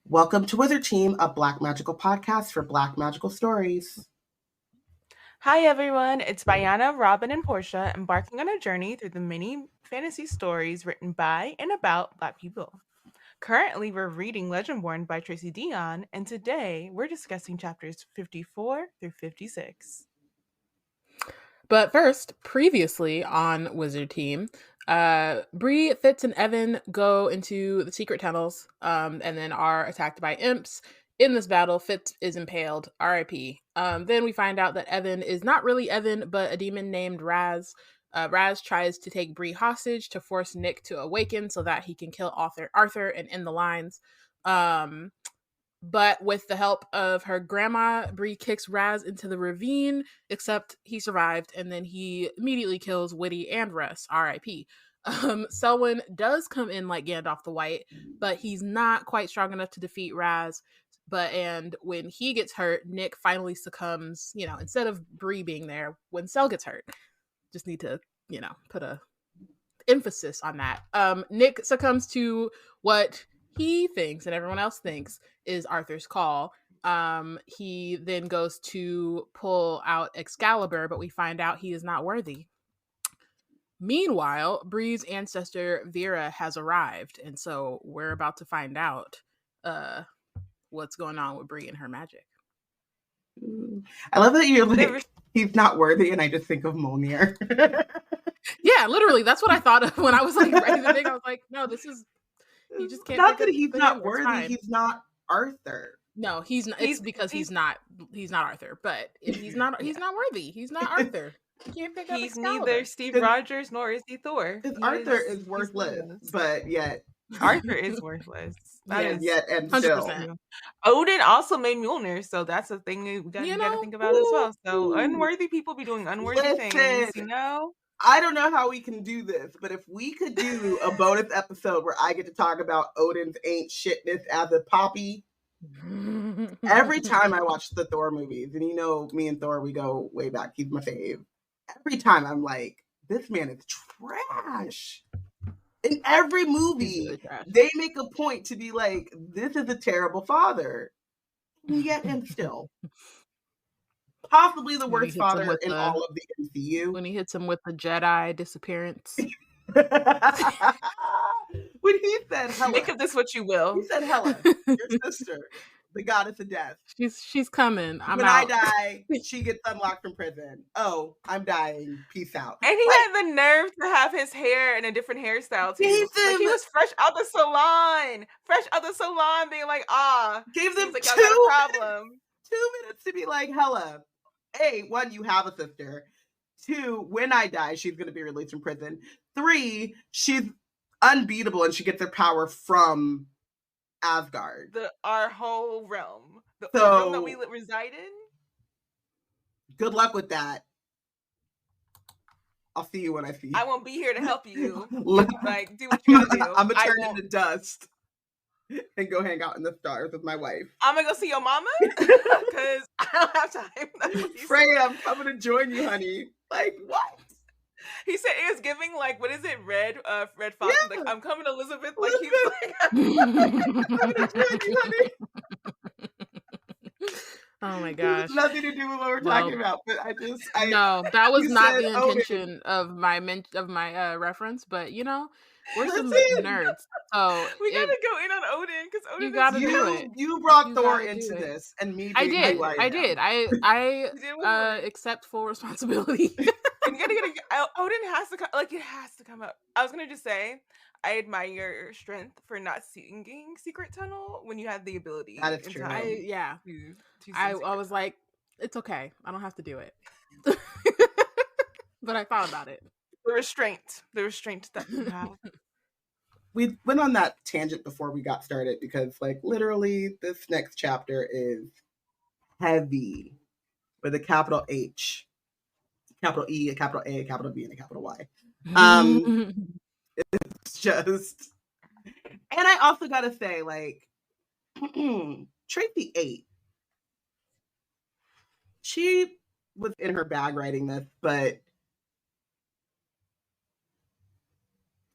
Welcome to Wizard Team, a Black magical podcast for Black magical stories. Hi everyone, it's Bayana, Robyn, and Porshèa embarking on a journey through the many fantasy stories written by and about Black people. Currently, we're reading Legendborn by Tracy Deonn, and today we're discussing chapters 54 through 56. But first, previously on Wizard Team, Bree, Fitz, and Evan go into the secret tunnels and then are attacked by imps. In this battle, Fitz is impaled, RIP. Then we find out that Evan is not really Evan, but a demon named Raz. Raz tries to take Bree hostage to force Nick to awaken so that he can kill Arthur and end the lines. But with the help of her grandma, Bree kicks Raz into the ravine, except he survived, and then he immediately kills Whitty and Russ, RIP. Selwyn does come in like Gandalf the White, but he's not quite strong enough to defeat Raz. And when he gets hurt, Nick finally succumbs, instead of Bree being there when Sel gets hurt. Just need to, put a emphasis on that. Nick succumbs to what he thinks and everyone else thinks is Arthur's call. He then goes to pull out Excalibur, but we find out he is not worthy. Meanwhile, Bree's ancestor Vera has arrived, and so we're about to find out what's going on with Bree and her magic. I love that you're like, he's not worthy, and I just think of Mjolnir. Yeah, literally, that's what I thought of when I was like writing the thing. I was like, no, this is... He just can't. Not that he's not worthy. He's not Arthur. No, he's not. It's because he's not Arthur. But he's not worthy. He's not Arthur. He can't pick up Excalibur. Neither Steve Rogers nor is he Thor. Arthur is worthless, but yet Arthur is worthless. Yet and 100%. Still. Odin also made Mjolnir, so that's a thing we got to think about as well. So unworthy people be doing unworthy things, I don't know how we can do this, but if we could do a bonus episode where I get to talk about Odin's ain't shitness as a poppy. Every time I watch the Thor movies, and me and Thor, we go way back. He's my fave. Every time I'm like, this man is trash. In every movie, really they make a point to be like, this is a terrible father. And yet and still. Possibly the worst father in all of the MCU. When he hits him with the Jedi disappearance. When he said, Hela. Make of this what you will. He said, Hela, your sister, the goddess of death. She's coming. When I die, she gets unlocked from prison. Oh, I'm dying. Peace out. And he had the nerve to have his hair in a different hairstyle too. He was fresh out the salon. Being like, gave them like, 2 problem. 2 minutes to be like, Hela. A, 1, you have a sister. 2, when I die, she's going to be released from prison. 3, she's unbeatable and she gets her power from Asgard. Our whole realm. The realm that we reside in. Good luck with that. I'll see you when I see you. I won't be here to help you. Like, do what you gotta do. I'm going to turn into dust. And go hang out in the stars with my wife. I'm gonna go see your mama because I don't have time. Freya, I'm coming to join you, honey. Like, what? He said it was giving like, what is it? Red Fox. Yeah. Like, I'm coming, Elizabeth. Like he's like, I'm coming to join you, honey. Oh my gosh! Nothing to do with what we're talking about, but no, that was not the intention of my reference. But we're some nerds, so we gotta go in on Odin because Odin. You gotta do it. You brought Thor into this, and me. I did. I accept full responsibility. Odin has to come. Like it has to come up. I was gonna just say, I admire your strength for not singing Secret Tunnel when you had the ability. That is true. I was like, it's okay. I don't have to do it. But I thought about it. The restraint that you have. We went on that tangent before we got started because, like, literally this next chapter is heavy with a capital H, capital E, a capital A, a capital B, and a capital Y. It's just, and I also gotta say, like, Tracy 8, she was in her bag writing this, but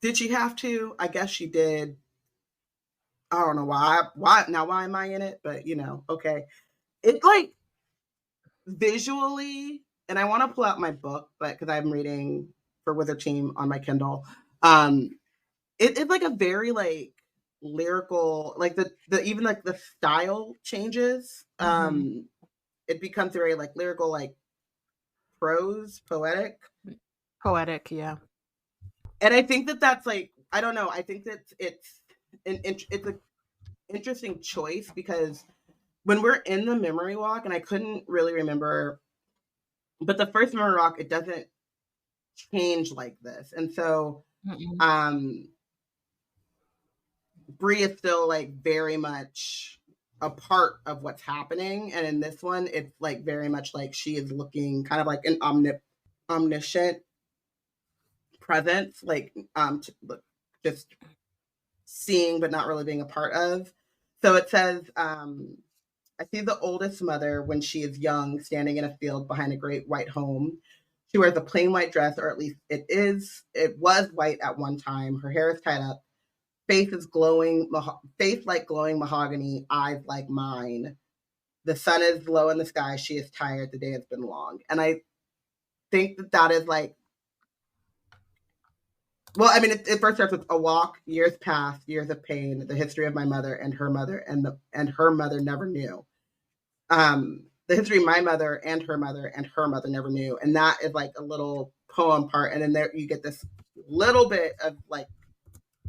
did she have to? I guess she did. I don't know why. Why am I in it? But okay. It like visually, and I want to pull out my book, but because I'm reading for Wizard Team on my Kindle, it's like a very like lyrical, like the even like the style changes. It becomes very like lyrical, like prose, poetic, yeah. and I think that that's like, I don't know. I think that it's an interesting choice, because when we're in the memory walk, and I couldn't really remember, but the first memory walk, it doesn't change like this, and so Bree is still like very much a part of what's happening, and in this one, it's like very much like she is looking kind of like an omniscient presence, like just seeing but not really being a part of. So it says, I see the oldest mother when she is young, standing in a field behind a great white home. She wears a plain white dress, or at least it was white at one time. Her hair is tied up. Face like glowing mahogany, eyes like mine. The sun is low in the sky. She is tired. The day has been long. And I think that is like, well, I mean, it first starts with a walk, years past, years of pain, the history of my mother and her mother, and her mother never knew. The history of my mother and her mother never knew. And that is like a little poem part. And then there you get this little bit of like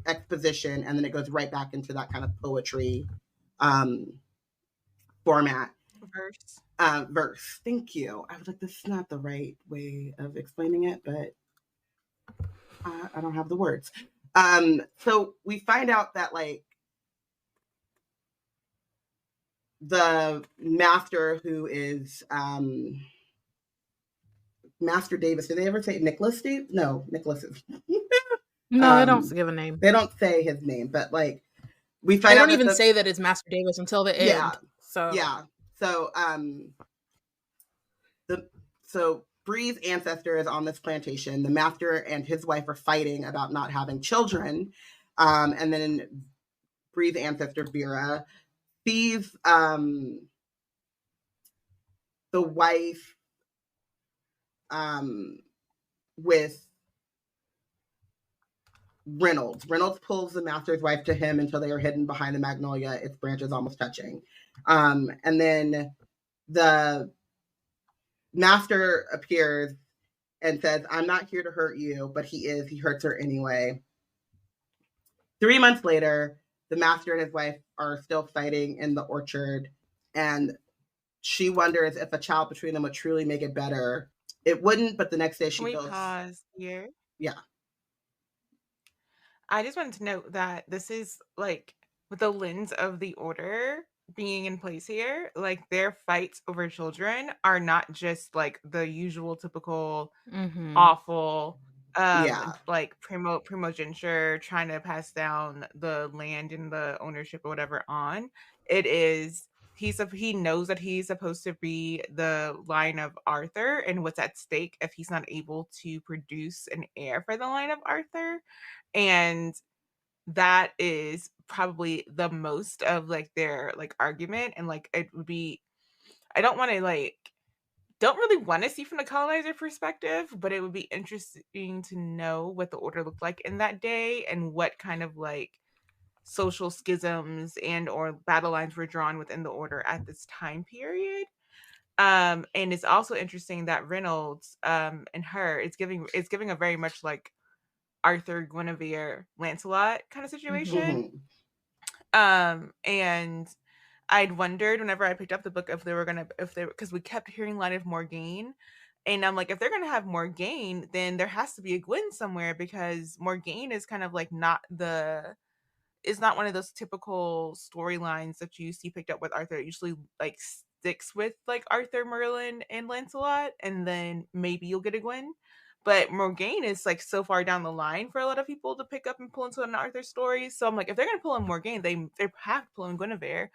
exposition, and then it goes right back into that kind of poetry format. Verse. Thank you. I was like, this is not the right way of explaining it, but I don't have the words. So we find out that like the master, who is Master Davis. Did they ever say Nicholas Davis? No, Nicholas is. No, they don't give a name. They don't say his name, but like we find they out don't even say that it's Master Davis until the end. So Bree's ancestor is on this plantation. The master and his wife are fighting about not having children, and then Bree's ancestor Vera sees the wife with Reynolds. Reynolds pulls the master's wife to him until they are hidden behind a magnolia, its branches almost touching. And then the master appears and says, I'm not here to hurt you, but he is. He hurts her anyway. 3 months later, the master and his wife are still fighting in the orchard, and she wonders if a child between them would truly make it better. It wouldn't, but the next day she goes... pause here? Yeah. I just wanted to note that this is like with the lens of the order being in place here, like their fights over children are not just like the usual typical awful like primogeniture trying to pass down the land and the ownership or whatever on. It is he knows that he's supposed to be the line of Arthur, and what's at stake if he's not able to produce an heir for the line of Arthur. And that is probably the most of like their like argument. And like it would be, I don't really want to see from the colonizer perspective, but it would be interesting to know what the order looked like in that day and what kind of like social schisms and or battle lines were drawn within the order at this time period. And it's also interesting that Reynolds and her, it's giving a very much like Arthur, Guinevere, Lancelot kind of situation. And I'd wondered whenever I picked up the book because we kept hearing line of Morgaine, and I'm like, if they're gonna have Morgaine, then there has to be a Gwyn somewhere, because Morgaine is kind of like is not one of those typical storylines that you see picked up with Arthur. It usually like sticks with like Arthur, Merlin, and Lancelot, and then maybe you'll get a Gwyn. But Morgaine is like so far down the line for a lot of people to pick up and pull into an Arthur story. So I'm like, if they're gonna pull in Morgaine, they have to pull in Guinevere.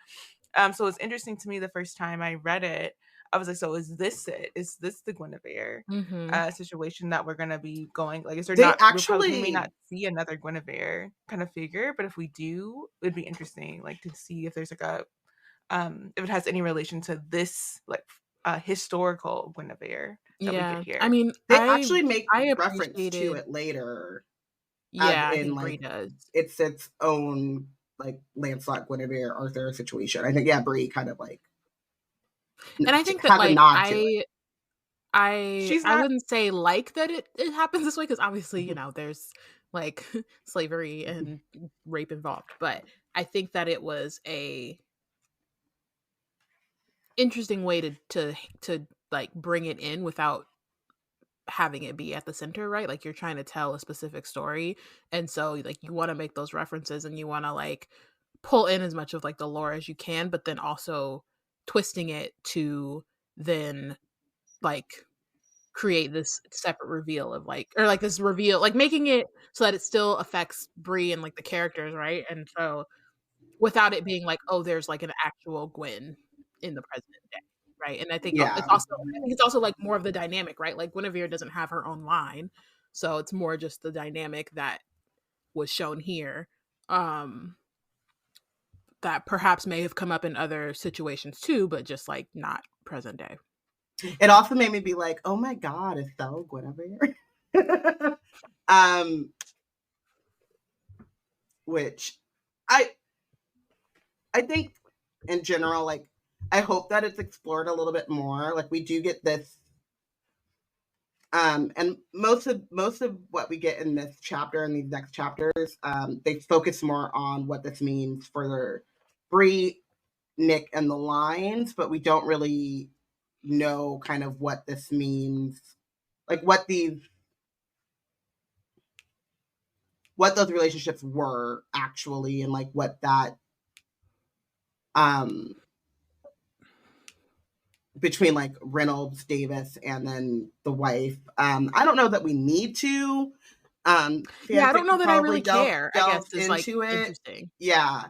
So it's interesting to me the first time I read it. I was like, so is this it? Is this the Guinevere situation that we're gonna be going? Like, is there They not? actually We may not see another Guinevere kind of figure, but if we do, it'd be interesting, like, to see if there's like a if it has any relation to this like historical Guinevere that we get here. I mean, they actually make I reference to appreciated. it later, as Yeah, I in think Bree like does. it's its own like Lancelot, Guinevere, Arthur situation. I think Bree kind of like, And I think that has a like nod to it. She's I not. wouldn't say like that it happens this way, because obviously, you know, there's like slavery and rape involved, but I think that it was a interesting way to like bring it in without having it be at the center, right? Like, you're trying to tell a specific story, and so like you want to make those references and you want to like pull in as much of like the lore as you can, but then also twisting it to then like create this separate reveal of like, or like this reveal, like making it so that it still affects Bree and like the characters, right? And so without it being like, oh, there's like an actual Gwen in the present day, right? And I think Yeah. it's also like more of the dynamic, right? Like, Guinevere doesn't have her own line, so it's more just the dynamic that was shown here, that perhaps may have come up in other situations too, but just like not present day. It also made me be like, oh my god, it's so Guinevere. Which I think in general, like, I hope that it's explored a little bit more. Like, we do get this, and most of what we get in this chapter and these next chapters, they focus more on what this means for Bree, Nick, and the lines, but we don't really know kind of what this means, like what those relationships were actually, and like what that between like Reynolds, Davis, and then the wife. I don't know that we need to. Yeah, I don't know that I really care. I guess is like into it. Interesting. Yeah,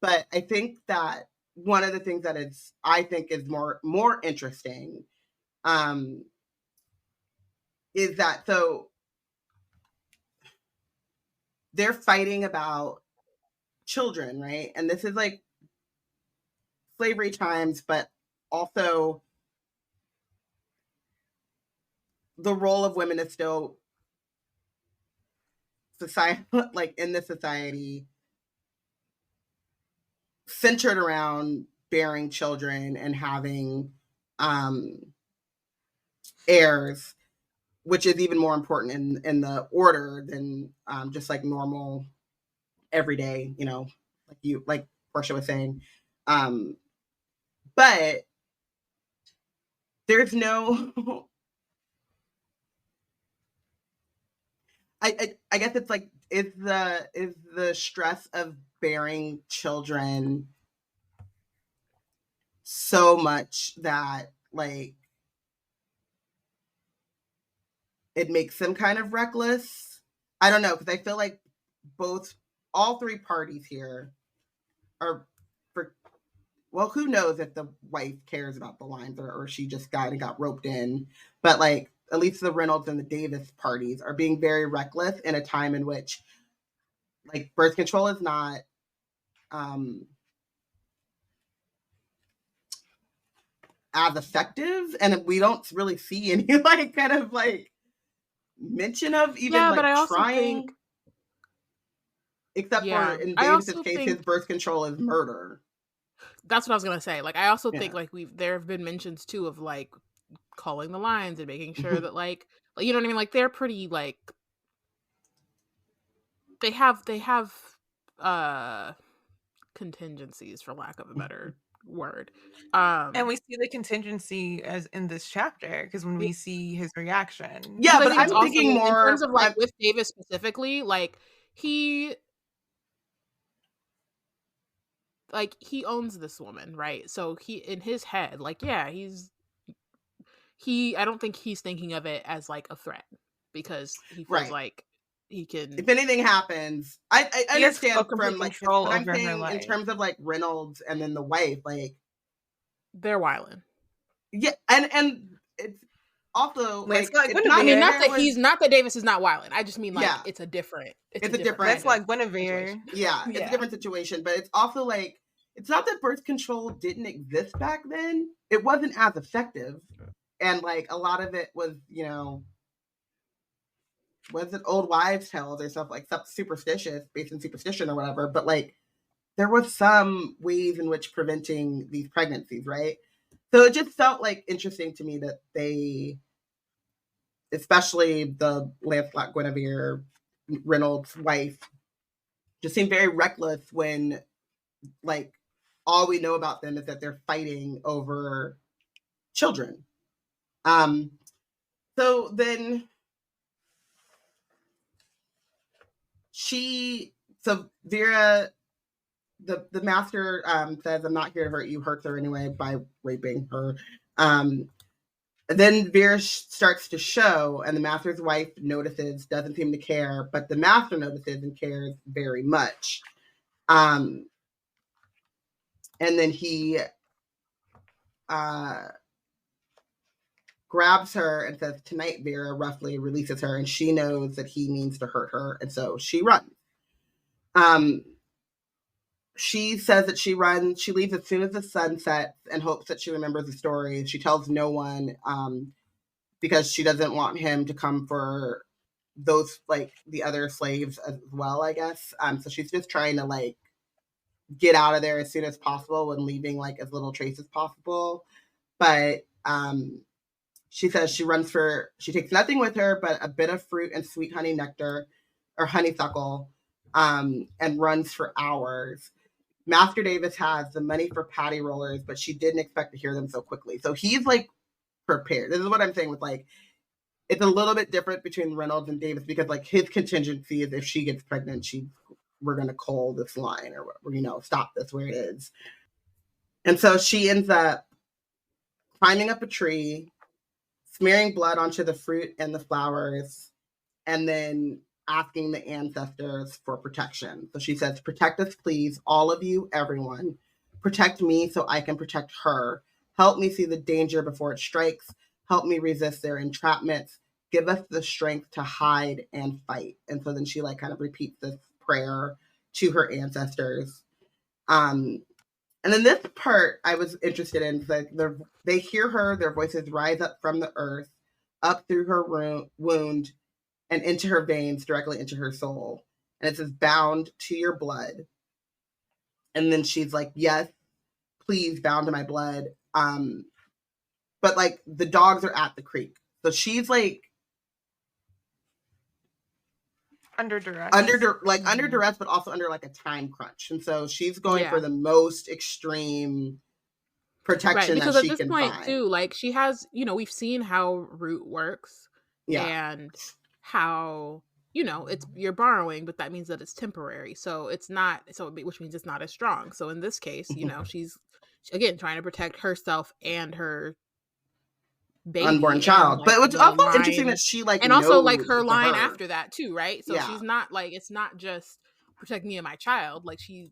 but I think that one of the things that I think is more interesting, is that so they're fighting about children, right? And this is like slavery times, but also the role of women is still society, like in this society, centered around bearing children and having heirs, which is even more important in the order than just like normal everyday, you know, like Porshèa was saying. But there's no I guess it's like, is the stress of bearing children so much that like it makes them kind of reckless? I don't know, because I feel like all three parties here are well, who knows if the wife cares about the lines, or she just got roped in, but like at least the Reynolds and the Davis parties are being very reckless in a time in which like birth control is not as effective, and we don't really see any like kind of like mention of even like but I also trying, think, except for in Davis's case, his birth control is murder. That's what I was gonna say. Like, I also think like there have been mentions too of like calling the lines and making sure that like you know what I mean? Like, they're pretty like they have contingencies, for lack of a better word. And we see the contingency as in this chapter, because when we see his reaction. Yeah, but I'm thinking more in terms of like with Davis specifically, like he owns this woman, right? So he, in his head, like, yeah, I don't think he's thinking of it as like a threat, because he feels like he can, if anything happens. I understand from like control, but I'm saying in terms of like Reynolds and then the wife, like they're wilding. Yeah, and it's also It's like like it's Guinevere. I mean, Guinevere not that Davis is not wilding. I just mean like Yeah. it's a different. It's a different- kind That's of like Guinevere. situation. yeah, it's Yeah. a different situation, but it's also like it's not that birth control didn't exist back then. It wasn't as effective. And like a lot of it was, was it old wives' tales or stuff like stuff superstitious, based in superstition or whatever, but like there was some ways in which preventing these pregnancies, right? So it just felt like interesting to me that they, especially the Lancelot Guinevere Reynolds' wife, just seemed very reckless when, like, all we know about them is that they're fighting over children. So then Vera, the master says, "I'm not here to hurt you," hurts her anyway by raping her. Then Vera starts to show, and the master's wife notices, doesn't seem to care, but the master notices and cares very much. And then he grabs her and says, "Tonight, Vera," roughly releases her, and she knows that he means to hurt her, and so she runs. She says that she runs, she leaves as soon as the sun sets and hopes that she remembers the story. She tells no one because she doesn't want him to come for those, like, the other slaves as well, I guess. So she's just trying to, like, get out of there as soon as possible and leaving, like, as little trace as possible. But she says she takes nothing with her but a bit of fruit and sweet honey nectar or honeysuckle, and runs for hours. Master Davis has the money for patty rollers, but she didn't expect to hear them so quickly. So he's like prepared. This is what I'm saying with like, it's a little bit different between Reynolds and Davis because like his contingency is if she gets pregnant, we're going to call this line or stop this where it is. And so she ends up climbing up a tree, smearing blood onto the fruit and the flowers, and then asking the ancestors for protection. So she says, "Protect us, please, all of you, everyone. Protect me so I can protect her. Help me see the danger before it strikes. Help me resist their entrapments. Give us the strength to hide and fight." And so then she like kind of repeats this prayer to her ancestors. And then this part I was interested in. Like they hear her, their voices rise up from the earth, up through her wound, and into her veins, directly into her soul. And it says, "Bound to your blood." And then she's like, "Yes, please, bound to my blood." But like the dogs are at the creek. So she's like under duress. Under duress, but also under like a time crunch. And so she's going for the most extreme protection because that she at this can point find. too, like she has, we've seen how root works. And how it's you're borrowing, but that means that it's temporary, so it's not which means it's not as strong. So in this case, she's again trying to protect herself and her baby, unborn child, like, but it's also interesting that she like and also like her knows line her. after that too, right? So she's not like, it's not just protect me and my child, like she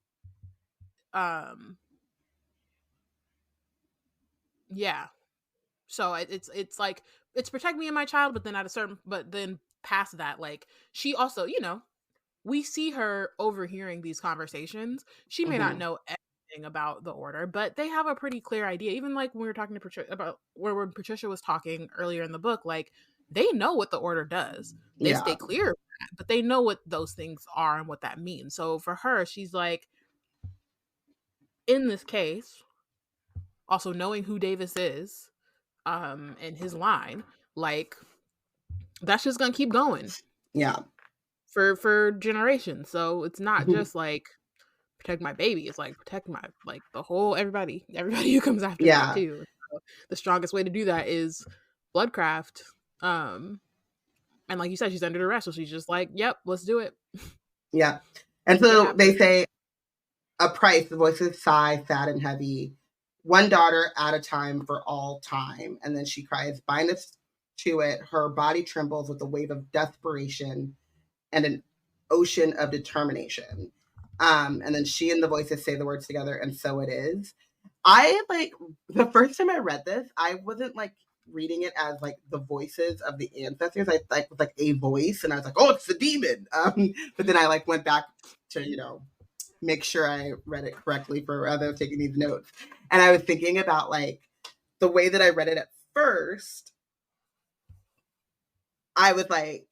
so it's like it's protect me and my child, but then past that, like she also, we see her overhearing these conversations. She may not know everything about the order, but they have a pretty clear idea. Even like when we were talking to Patricia about when Patricia was talking earlier in the book, like they know what the order does. They stay clear of that, but they know what those things are and what that means. So for her, she's like, in this case, also knowing who Davis is, and his line, like that's just gonna keep going. For generations. So it's not just like protect my baby, it's like protect my, like the whole everybody who comes after me too. So the strongest way to do that is bloodcraft. And like you said, she's under duress, so she's just like, yep, let's do it. And so they say, "A price," the voices sigh, sad and heavy, "one daughter at a time for all time." And then she cries, "Bind us to it." Her body trembles with a wave of desperation and an ocean of determination. And then she and the voices say the words together, "And so it is." I like the first time I read this, I wasn't like reading it as like the voices of the ancestors. I like was like a voice, and I was like, oh, it's the demon. But then I like went back to make sure I read it correctly for other taking these notes, and I was thinking about like the way that I read it at first. I was like,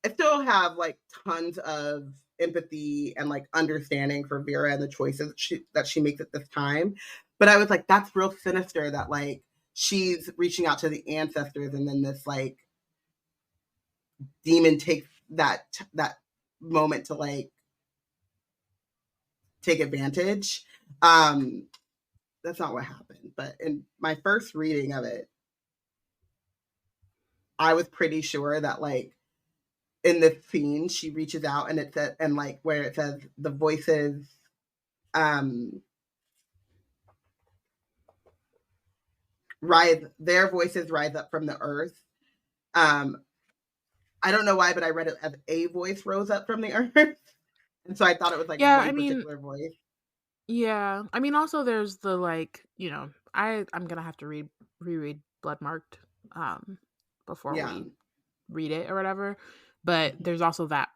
I still have like tons of empathy and like understanding for Vera and the choices that she makes at this time. But I was like, that's real sinister that like she's reaching out to the ancestors, and then this like demon takes that moment to like take advantage. That's not what happened. But in my first reading of it, I was pretty sure that like in this scene she reaches out and it says, and like where it says the voices their voices rise up from the earth. I don't know why, but I read it as a voice rose up from the earth. And so I thought it was like one particular voice. Yeah. I mean, also there's the like, I'm gonna have to reread Bloodmarked before we read it or whatever. But there's also that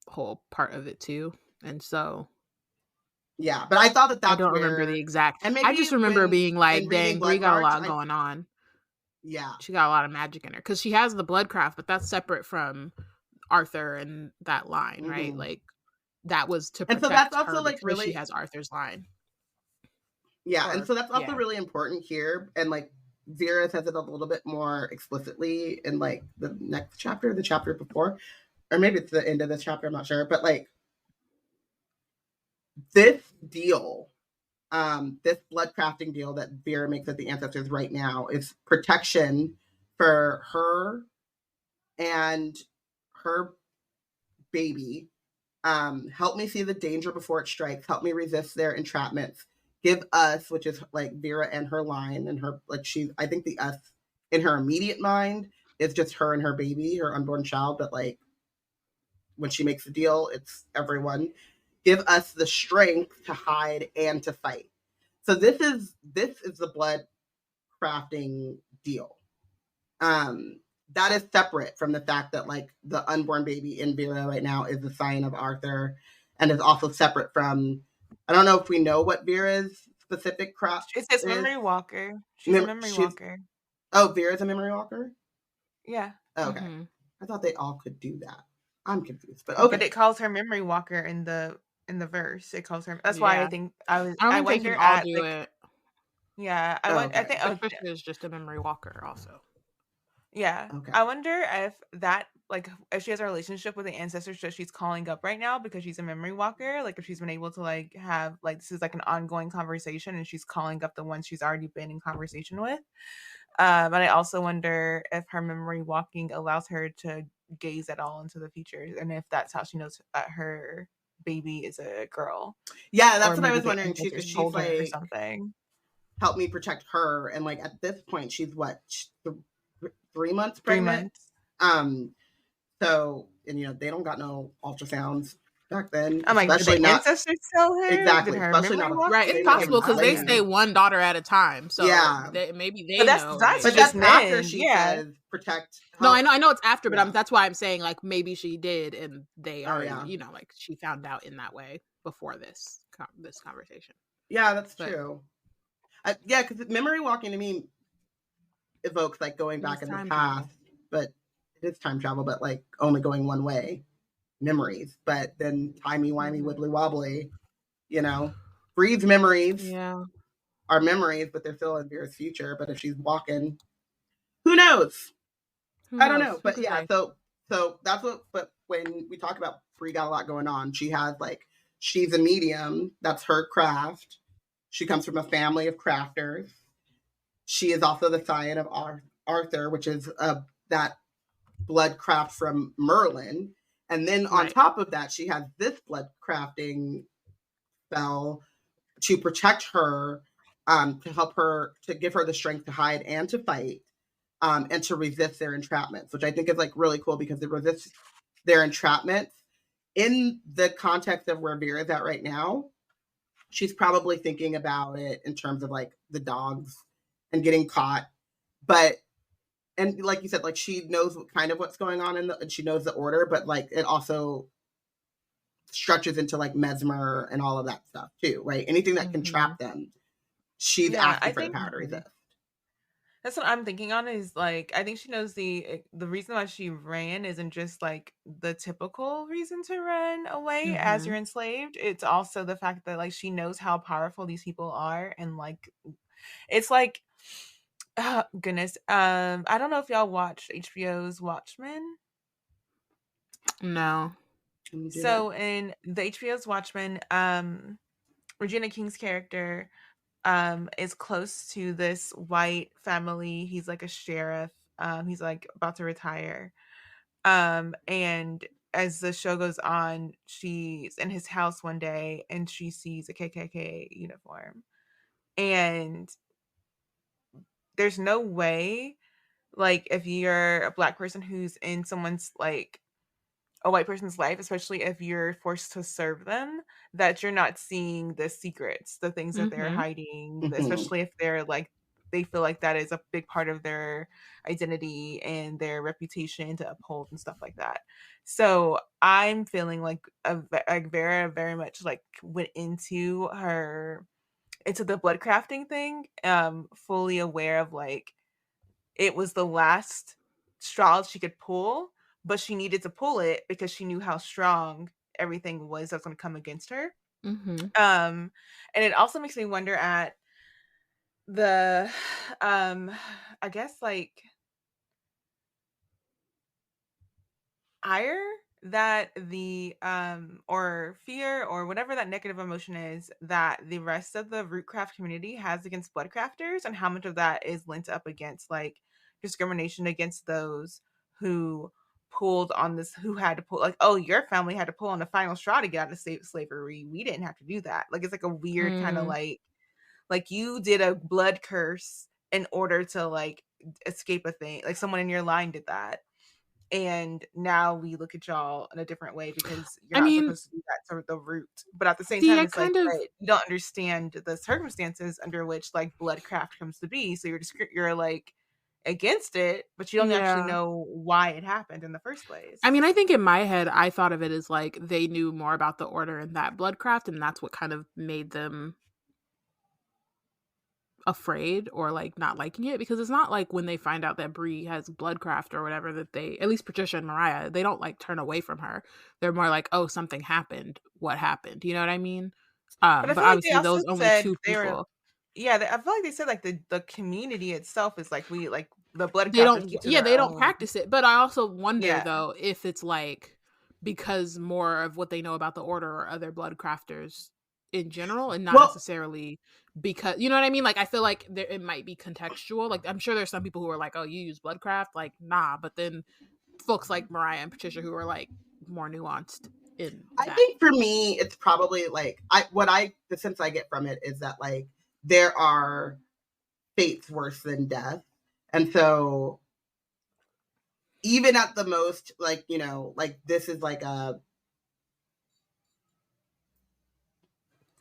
whole part of it too. And so yeah, but I thought that's I don't remember the exact. I just remember being like, dang, Bree got a lot going on. Yeah. She got a lot of magic in her. Because she has the Bloodcraft, but that's separate from Arthur and that line, right? Like that was to protect and so that's also her like really she has Arthur's line. Yeah, and so that's also really important here. And like Vera says it a little bit more explicitly in like the next chapter, the chapter before, or maybe it's the end of this chapter, I'm not sure. But like this deal, this blood crafting deal that Vera makes with the ancestors right now is protection for her and her baby. Help me see the danger before it strikes. Help me resist their entrapments. Give us, which is like Vera and her line, and her like I think the us in her immediate mind is just her and her baby, her unborn child, but like when she makes the deal, it's everyone. Give us the strength to hide and to fight. So this is the blood crafting deal. That is separate from the fact that like the unborn baby in Vera right now is the sign of Arthur, and is also separate from. I don't know if we know what Vera's specific craft is. It says memory walker. She's a memory walker. Oh, Vera's a memory walker? Yeah. Okay. Mm-hmm. I thought they all could do that. I'm confused, but okay. But it calls her memory walker in the verse. It calls her. That's why I think I wonder at do like, it. Yeah, I think Patricia is just a memory walker also. Yeah. Okay. I wonder if that, like, if she has a relationship with the ancestors that she's calling up right now because she's a memory walker, like if she's been able to like have like this is like an ongoing conversation and she's calling up the ones she's already been in conversation with. And I also wonder if her memory walking allows her to gaze at all into the future, and if that's how she knows that her baby is a girl. Yeah, that's what I was wondering too, because she's like, or something. Help me protect her, and like at this point, she's what 3 months pregnant. 3 months. So, and they don't got no ultrasounds back then. I'm like, especially not ancestors tell her exactly, especially not right. It's possible because they stay one daughter at a time. So yeah, maybe they but know. That's but just that's after she says protect. No, I know it's after, but that's why I'm saying like maybe she did, and they already, like she found out in that way before this conversation. Yeah, that's true. Yeah, because memory walking to me evokes like going back in the past, but it is time travel, but like only going one way, memories. But then timey-wimey, wibbly-wobbly, Bree's memories are memories, but they're still in Vera's future. But if she's walking, who knows? I don't know. But yeah, so that's what, but when we talk about Bree got a lot going on, she's a medium, that's her craft. She comes from a family of crafters. She is also the scion of Arthur, which is that blood craft from Merlin. And then on top of that, she has this blood crafting spell to protect her, to help her, to give her the strength to hide and to fight, and to resist their entrapments, which I think is like really cool because it resists their entrapments in the context of where Vera's at right now. she's probably thinking about it in terms of like the dogs and getting caught. But and like you said, like she knows kind of what's going on and she knows the order, but like it also stretches into like Mesmer and all of that stuff too, right? Anything that can trap them, she's asking for the power to resist. That's what I'm thinking on is like I think she knows the reason why she ran isn't just like the typical reason to run away as you're enslaved. It's also the fact that like she knows how powerful these people are and like it's like goodness. I don't know if y'all watched HBO's Watchmen. No. So in the HBO's Watchmen, Regina King's character is close to this white family. He's like a sheriff. He's like about to retire. And as the show goes on, she's in his house one day and she sees a KKK uniform. And there's no way, like, if you're a Black person who's in someone's like a white person's life, especially if you're forced to serve them, that you're not seeing the secrets, the things that they're hiding, especially if they're like, they feel like that is a big part of their identity and their reputation to uphold and stuff like that. So I'm feeling like Vera very much like went into the blood crafting thing, fully aware of like it was the last straw she could pull, but she needed to pull it because she knew how strong everything was that's going to come against her. And it also makes me wonder at the I guess like ire that the or fear or whatever that negative emotion is that the rest of the rootcraft community has against bloodcrafters, and how much of that is linked up against like discrimination against those who pulled on this, who had to pull, like, oh, your family had to pull on the final straw to get out of slavery, we didn't have to do that. Like it's like a weird kind of like you did a blood curse in order to like escape a thing, like someone in your line did that. And now we look at y'all in a different way because you're not supposed to do that to the root. But at the same time, it's like you don't understand the circumstances under which like bloodcraft comes to be. So you're like against it, but you don't actually know why it happened in the first place. I mean, I think in my head, I thought of it as like they knew more about the order and that bloodcraft, and that's what kind of made them afraid or like not liking it, because it's not like when they find out that Bree has bloodcraft or whatever that they, at least Patricia and Mariah, they don't like turn away from her. They're more like, oh, something happened, what happened, you know what I mean? But obviously like those only two people. I feel like they said like the community itself is like, we like the blood they don't practice it. But I also wonder though if it's like because more of what they know about the order or other blood crafters in general, and not necessarily because, you know what I mean? Like I feel like it might be contextual. Like I'm sure there's some people who are like, oh, you use bloodcraft, like nah. But then folks like Mariah and Patricia who are like more nuanced in that. I think for me it's probably like the sense I get from it is that like there are fates worse than death, and so even at the most, like, you know, like this is like a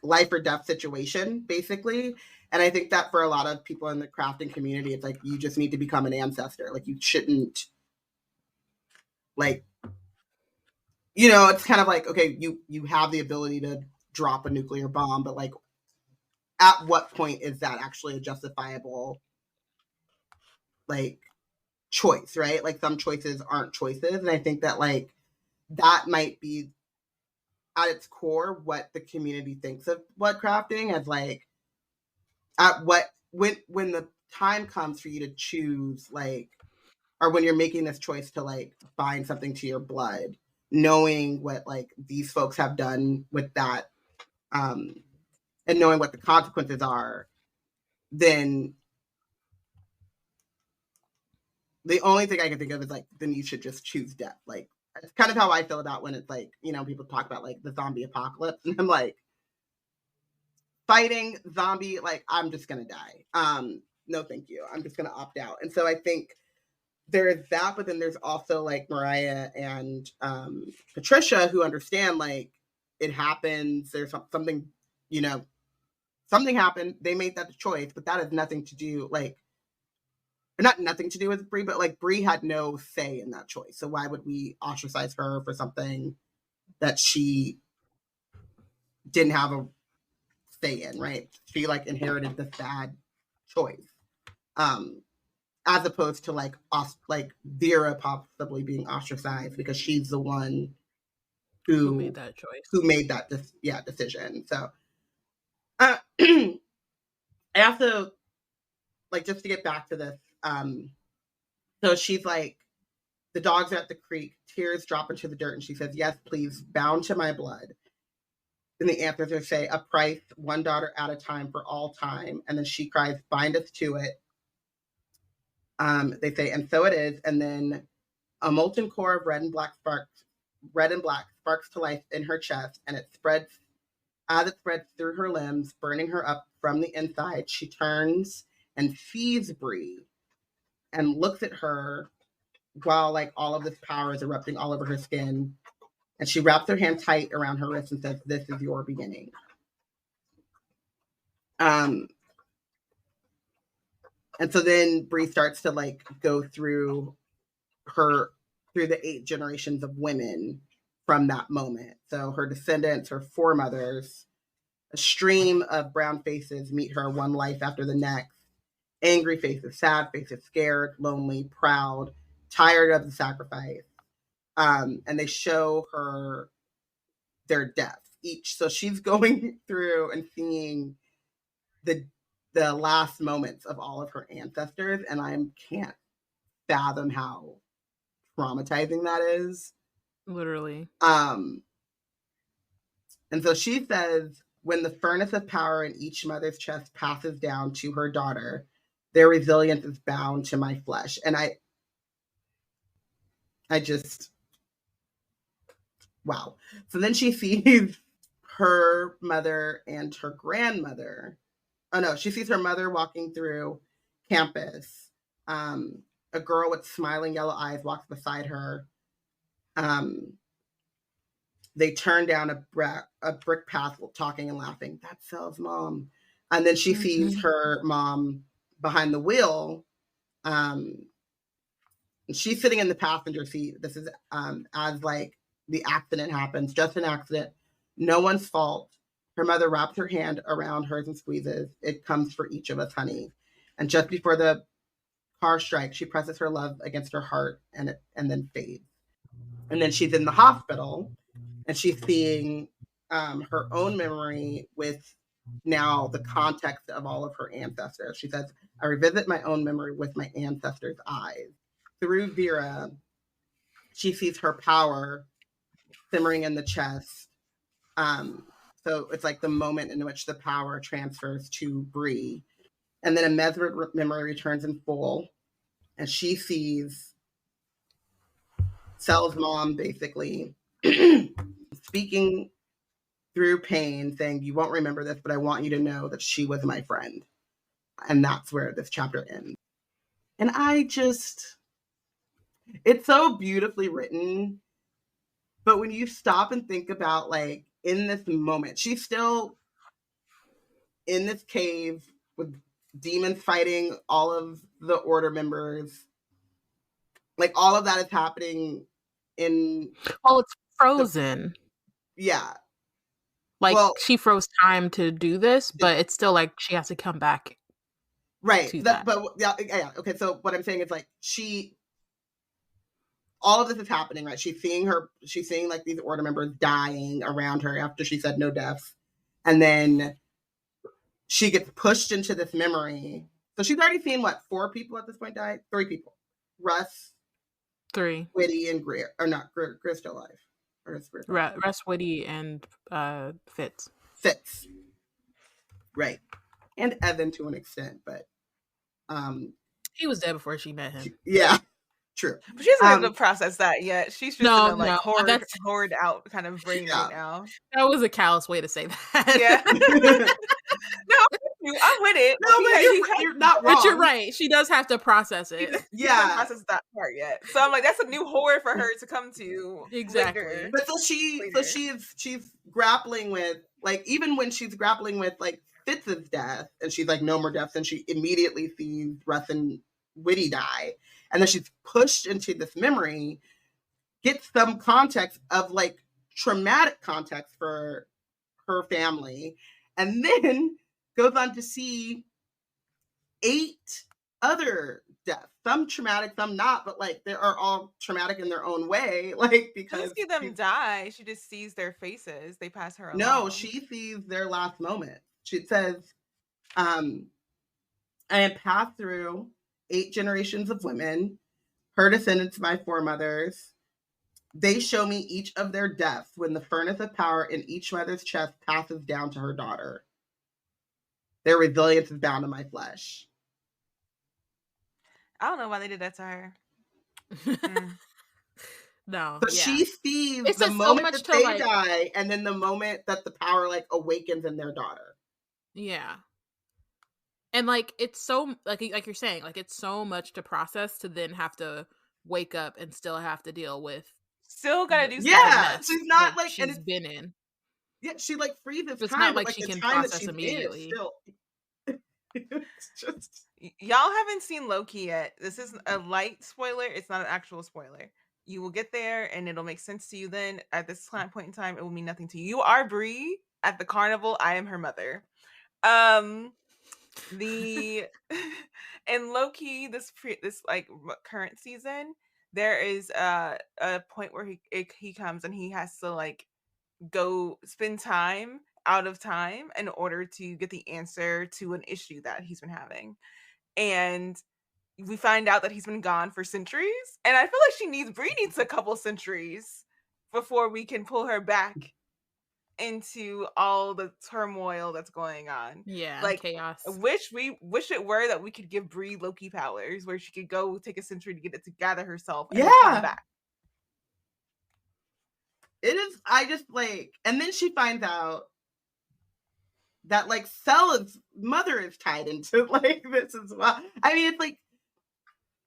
life or death situation, basically. And I think that for a lot of people in the crafting community, it's like, you just need to become an ancestor. Like, you shouldn't, like, you know, it's kind of like, okay, you have the ability to drop a nuclear bomb, but like, at what point is that actually a justifiable, like, choice, right? Like, some choices aren't choices. And I think that, like, that might be at its core what the community thinks of blood crafting as, like, at what, when the time comes for you to choose, like, or when you're making this choice to like bind something to your blood, knowing what like these folks have done with that, and knowing what the consequences are, then the only thing I can think of is like, then you should just choose death. Like, it's kind of how I feel about when it's like, you know, people talk about like the zombie apocalypse, and I'm like, fighting zombie, like, I'm just gonna die. No, thank you. I'm just gonna opt out. And so I think there's that, but then there's also like Mariah and Patricia who understand like it happens. There's something, you know, something happened. They made that choice, but that has nothing to do, like, not nothing to do with Bree, but like Bree had no say in that choice. So why would we ostracize her for something that she didn't have a say in, right? She like inherited this bad choice. As opposed to like Vera possibly being ostracized because she's the one who made that choice, who made that decision. So I also, like, just to get back to this, so she's like, the dogs are at the creek, tears drop into the dirt, and she says, yes, please, bound to my blood. And the ancestors say, a price, one daughter at a time for all time. And then she cries, bind us to it. They say, and so it is. And then a molten core of red and black sparks to life in her chest, and it spreads through her limbs, burning her up from the inside. She turns and sees Bree and looks at her while like all of this power is erupting all over her skin. And she wraps her hand tight around her wrist and says, this is your beginning. And so then Bree starts to like go through the 8 generations of women from that moment. So her descendants, her foremothers, a stream of brown faces meet her one life after the next. Angry faces, sad faces, scared, lonely, proud, tired of the sacrifice. And they show her their deaths each. So she's going through and seeing the last moments of all of her ancestors, and I can't fathom how traumatizing that is. Literally. And so she says, when the furnace of power in each mother's chest passes down to her daughter, their resilience is bound to my flesh. And I just, wow. So then she sees her mother and her grandmother. Oh no, she sees her mother walking through campus. A girl with smiling yellow eyes walks beside her. They turn down a brick path talking and laughing. That's Sel's mom. And then she sees her mom behind the wheel. And she's sitting in the passenger seat. This is as like the accident happens, just an accident. No one's fault. Her mother wraps her hand around hers and squeezes. It comes for each of us, honey. And just before the car strikes, she presses her love against her heart and then fades. And then she's in the hospital and she's seeing her own memory with now the context of all of her ancestors. She says, I revisit my own memory with my ancestors' eyes. Through Vera, she sees her power simmering in the chest. So it's like the moment in which the power transfers to Bree. And then a mesmered memory returns in full. And she sees Sel's mom basically speaking through pain, saying, you won't remember this, but I want you to know that she was my friend. And that's where this chapter ends. And it's so beautifully written. But when you stop and think about, like, in this moment, she's still in this cave with demons fighting all of the order members. Like, all of that is happening in... Oh, it's frozen. Yeah. Like, she froze time to do this, but it's still like she has to come back. Right. But yeah. Okay. So what I'm saying is, like, all of this is happening, right? She's seeing like these order members dying around her after she said no deaths. And then she gets pushed into this memory. So she's already seen, what, 4 people at this point die? 3 people. Russ. 3. Whitty and Greer. Or not, Greer's still alive. Or is Greer still alive? Russ, Whitty, and Fitz. Right. And Evan to an extent, but... he was dead before she met him. Yeah. True. But she hasn't been to process that yet. She's just in a like hoard out kind of brain right now. That was a callous way to say that. Yeah. No, I'm with it. No, but you're not wrong. But you're right. She does have to process it. She hasn't processed that part yet. So I'm like, that's a new hoard for her to come to. Exactly. Later. But she's grappling with, like, even when she's grappling with like Fitz's death, and she's like, no more deaths, and she immediately sees Russ and Whitty die. And then she's pushed into this memory, gets some context of like traumatic context for her family, and then goes on to see 8 other deaths. Some traumatic, some not, but like they are all traumatic in their own way. Like, because she doesn't see them die, she just sees their faces. They pass her along. No, she sees their last moment. She says, I have passed through 8 generations of women, her descendants, my foremothers. They show me each of their deaths when the furnace of power in each mother's chest passes down to her daughter. Their resilience is bound in my flesh. I don't know why they did that to her. No, but she sees the moment that they die, and then the moment that the power like awakens in their daughter. Yeah. And like it's so like you're saying, like it's so much to process to then have to wake up and still have to deal with. Still gotta do stuff. Yeah, she's not like she's been in. Yeah, she like freezes it's time. Not like but, she the can time process immediately. Still. It's just y'all haven't seen Loki yet. This is a light spoiler. It's not an actual spoiler. You will get there, and it'll make sense to you. Then, at this point in time, it will mean nothing to you. You are Bree at the carnival. I am her mother. The in Loki, this like current season, there is a point where he comes and he has to like go spend time out of time in order to get the answer to an issue that he's been having, and we find out that he's been gone for centuries, and I feel like Bree needs a couple centuries before we can pull her back into all the turmoil that's going on. Yeah, like chaos. Wish it were that we could give Bree Loki powers, where she could go take a century to get it to gather herself and come back. It is. I just like, and then she finds out that like Stella's mother is tied into like this as well. I mean, it's like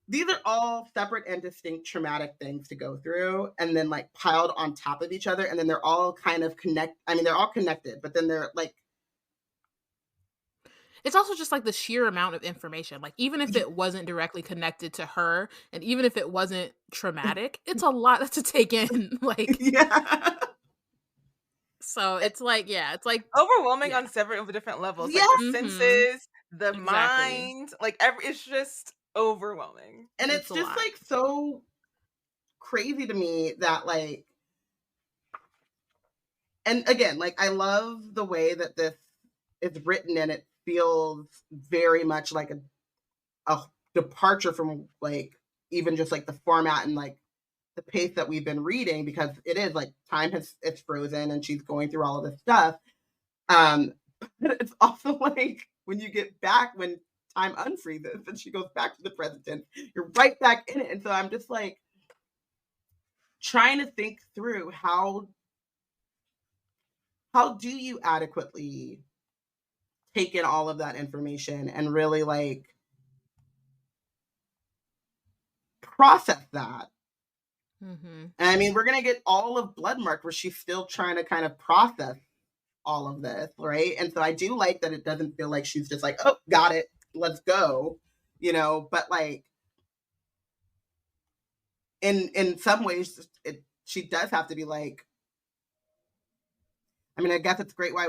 these are all separate and distinct traumatic things to go through, and then like piled on top of each other, and then they're all kind of they're all connected, but then they're like. It's also just like the sheer amount of information. Like even if it wasn't directly connected to her, and even if it wasn't traumatic, it's a lot to take in. Like yeah. So it's like, it's like overwhelming on several different levels. Yeah. Like the senses, the mind, like it's just overwhelming. And it's just like so crazy to me that like, and again, like I love the way that this is written, and it feels very much like a departure from like even just like the format and like the pace that we've been reading, because it is like time it's frozen and she's going through all of this stuff. But it's also like when you get back, when time unfreezes and she goes back to the present, you're right back in it. And so I'm just like trying to think through how do you adequately take in all of that information and really like process that. Mm-hmm. And I mean, we're going to get all of Bloodmark where she's still trying to kind of process all of this, right? And so I do like that it doesn't feel like she's just like, oh, got it, let's go, but like in some ways she does have to be like, I mean, I guess it's great why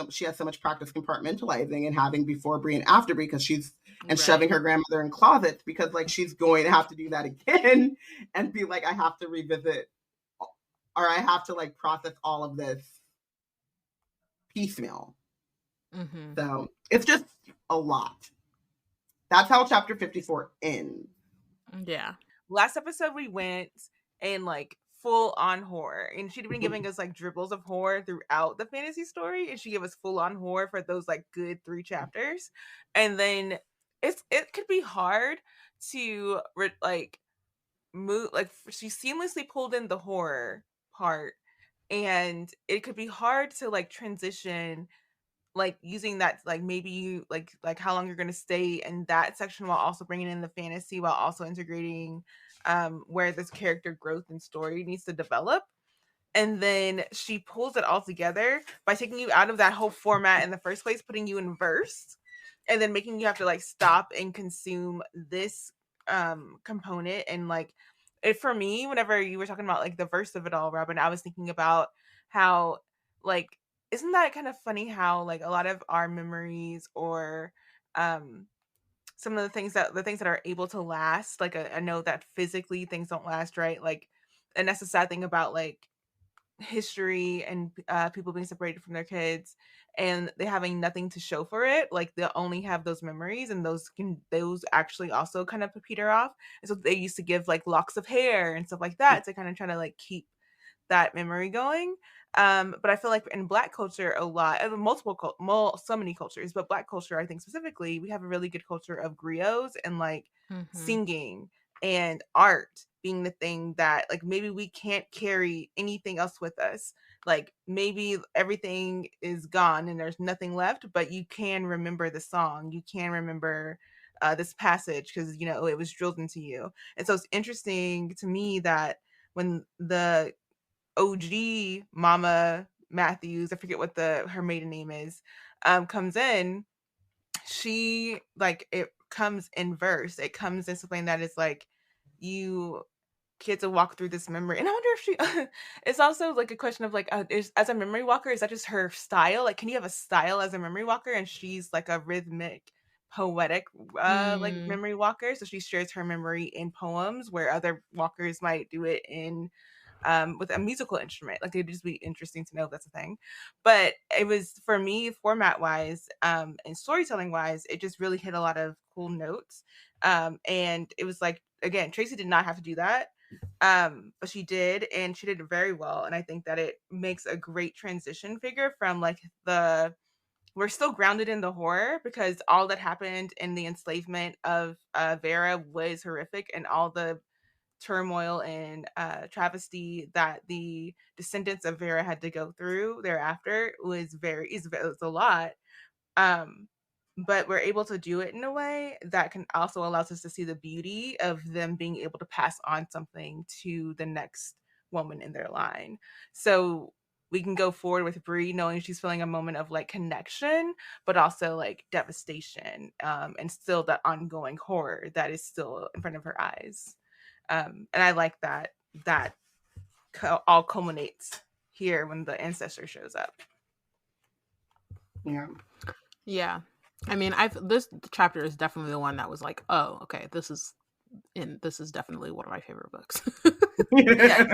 she has so much practice compartmentalizing and having before Bree and after Bree, because she's shoving her grandmother in closets, because like she's going to have to do that again and be like, I have to revisit, or I have to like process all of this piecemeal. Mm-hmm. So it's just a lot. That's how chapter 54 ends. Yeah. Last episode we went in like full on horror, and she'd been giving us like dribbles of horror throughout the fantasy story, and she gave us full on horror for those like good 3 chapters. And then it could be hard to like move, like she seamlessly pulled in the horror part, and it could be hard to like transition, like using that, like maybe like how long you're going to stay in that section while also bringing in the fantasy, while also integrating where this character growth and story needs to develop. and then she pulls it all together by taking you out of that whole format in the first place, putting you in verse, and then making you have to like stop and consume this component. And like it, for me, whenever you were talking about like the verse of it all, Robyn, I was thinking about how like, isn't that kind of funny how like a lot of our memories or some of the things that are able to last, like I know that physically things don't last, right? Like, and that's the sad thing about like history and people being separated from their kids and they having nothing to show for it. Like they only have those memories, and those actually also kind of peter off. And so they used to give like locks of hair and stuff like that to kind of try to like keep that memory going. But I feel like in Black culture, a lot of so many cultures, but Black culture, I think specifically, we have a really good culture of griots and like singing and art being the thing that like maybe we can't carry anything else with us. Like maybe everything is gone and there's nothing left, but you can remember the song, you can remember this passage because you know it was drilled into you. And so it's interesting to me that when the OG Mama Matthews, I forget what her maiden name is, comes in, she like it comes in verse. It comes in something that is like you get to walk through this memory. And I wonder if she it's also like a question of like as a memory walker, is that just her style? Like can you have a style as a memory walker? And she's like a rhythmic poetic like memory walker, so she shares her memory in poems where other walkers might do it in with a musical instrument. Like it'd just be interesting to know if that's a thing. But it was, for me, format wise and storytelling wise, it just really hit a lot of cool notes. And it was like, again, Tracy did not have to do that. But she did, and she did it very well. And I think that it makes a great transition figure from like we're still grounded in the horror because all that happened in the enslavement of Vera was horrific, and all the turmoil and travesty that the descendants of Vera had to go through thereafter was a lot. But we're able to do it in a way that can also allows us to see the beauty of them being able to pass on something to the next woman in their line. So we can go forward with Bree knowing she's feeling a moment of like connection, but also like devastation, and still that ongoing horror that is still in front of her eyes. And I like that all culminates here when the ancestor shows up. Yeah. I mean, this chapter is definitely the one that was like, oh, okay, this is definitely one of my favorite books. Yeah,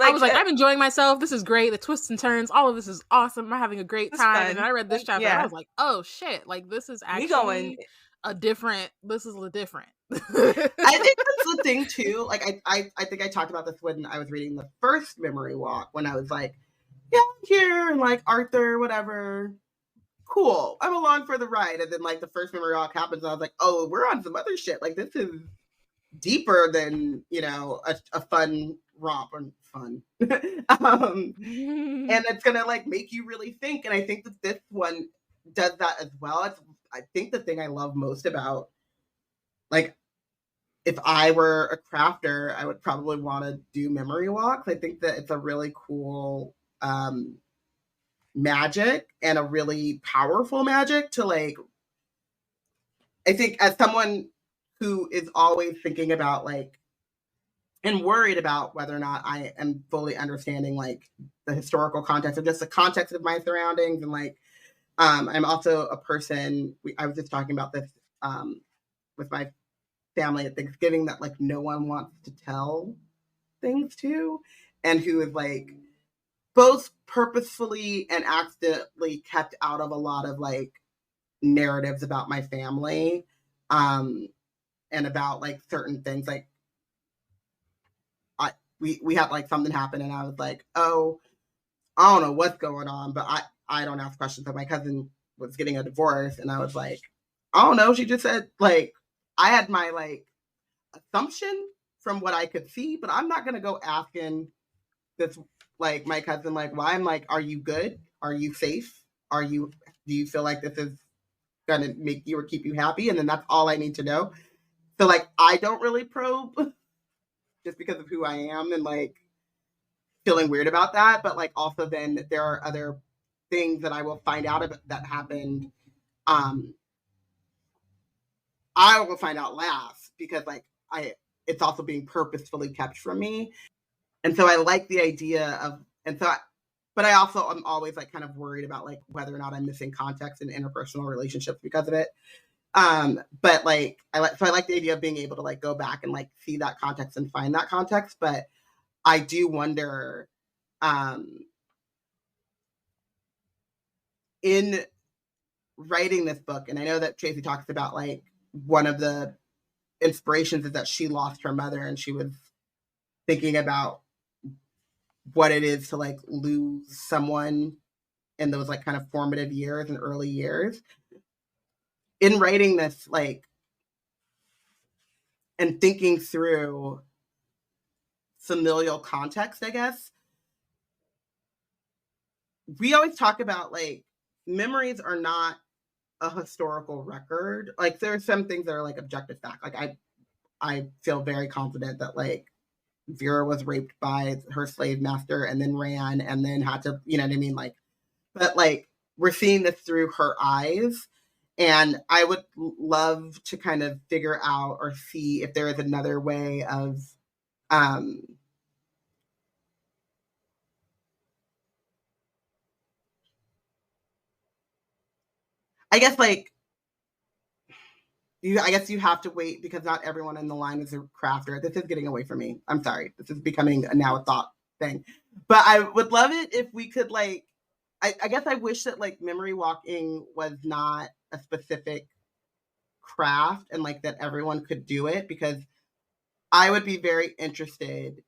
I was like, I'm enjoying myself. This is great. The twists and turns, all of this is awesome. I'm having a great time. Fun. And then I read this chapter and I was like, oh shit, like this is actually different. I think that's the thing too. Like I think I talked about this when I was reading the first memory walk, when I was like, yeah, I'm here, and like Arthur, whatever. Cool, I'm along for the ride. And then like the first memory walk happens and I was like, oh, we're on some other shit. Like this is deeper than, you know, a fun romp or fun. And it's gonna like make you really think. And I think that this one does that as well. I think the thing I love most about, like, if I were a crafter, I would probably want to do memory walks. I think that it's a really cool magic, and a really powerful magic to like, I think as someone who is always thinking about like, and worried about whether or not I am fully understanding like the historical context or just the context of my surroundings. And like, I'm also a person, I was just talking about this with my family at Thanksgiving, that like no one wants to tell things to, and who is like both purposefully and accidentally kept out of a lot of like narratives about my family, and about like certain things. Like we had like something happen and I was like, oh, I don't know what's going on, but I don't ask questions. But my cousin was getting a divorce and I was like, I don't know. She just said, like, I had my like assumption from what I could see, but I'm not going to go asking this, like my cousin, like, why? I'm like, are you good? Are you safe? Do you feel like this is going to make you or keep you happy? And then that's all I need to know. So like, I don't really probe just because of who I am. And like, feeling weird about that, but like also then there are other things that I will find out about that happened. I will find out last because like it's also being purposefully kept from me. And so I like the idea of, but I also am always like kind of worried about like whether or not I'm missing context in interpersonal relationships because of it. But like I like the idea of being able to like go back and like see that context and find that context. But I do wonder, in writing this book, and I know that Tracy talks about like one of the inspirations is that she lost her mother and she was thinking about what it is to like lose someone in those like kind of formative years and early years. In writing this, like, and thinking through familial context, I guess, we always talk about like memories are not a historical record. Like there are some things that are like objective fact. Like I feel very confident that like Vera was raped by her slave master and then ran and then had to, you know what I mean? Like, but like we're seeing this through her eyes. And I would love to kind of figure out or see if there is another way of, I guess like, I guess you have to wait because not everyone in the line is a crafter. This is getting away from me. I'm sorry. This is becoming now a thought thing. But I would love it if we could like, I guess I wish that like memory walking was not a specific craft and like that everyone could do it, because I would be very interested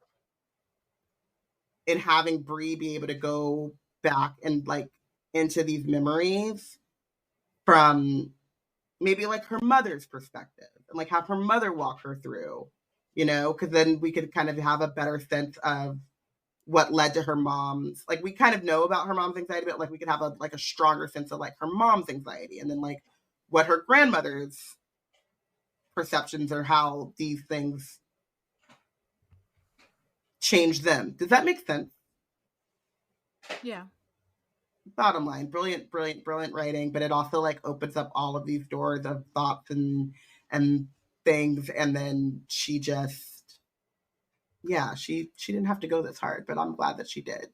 in having Bree be able to go back and like into these memories from maybe like her mother's perspective and like have her mother walk her through, you know, because then we could kind of have a better sense of what led to her mom's, like we kind of know about her mom's anxiety, but like we could have a stronger sense of like her mom's anxiety and then like what her grandmother's perceptions or how these things change them. Does that make sense? Yeah. Bottom line, brilliant writing, but it also like opens up all of these doors of thoughts and things, and then she just, yeah, she didn't have to go this hard, but I'm glad that she did.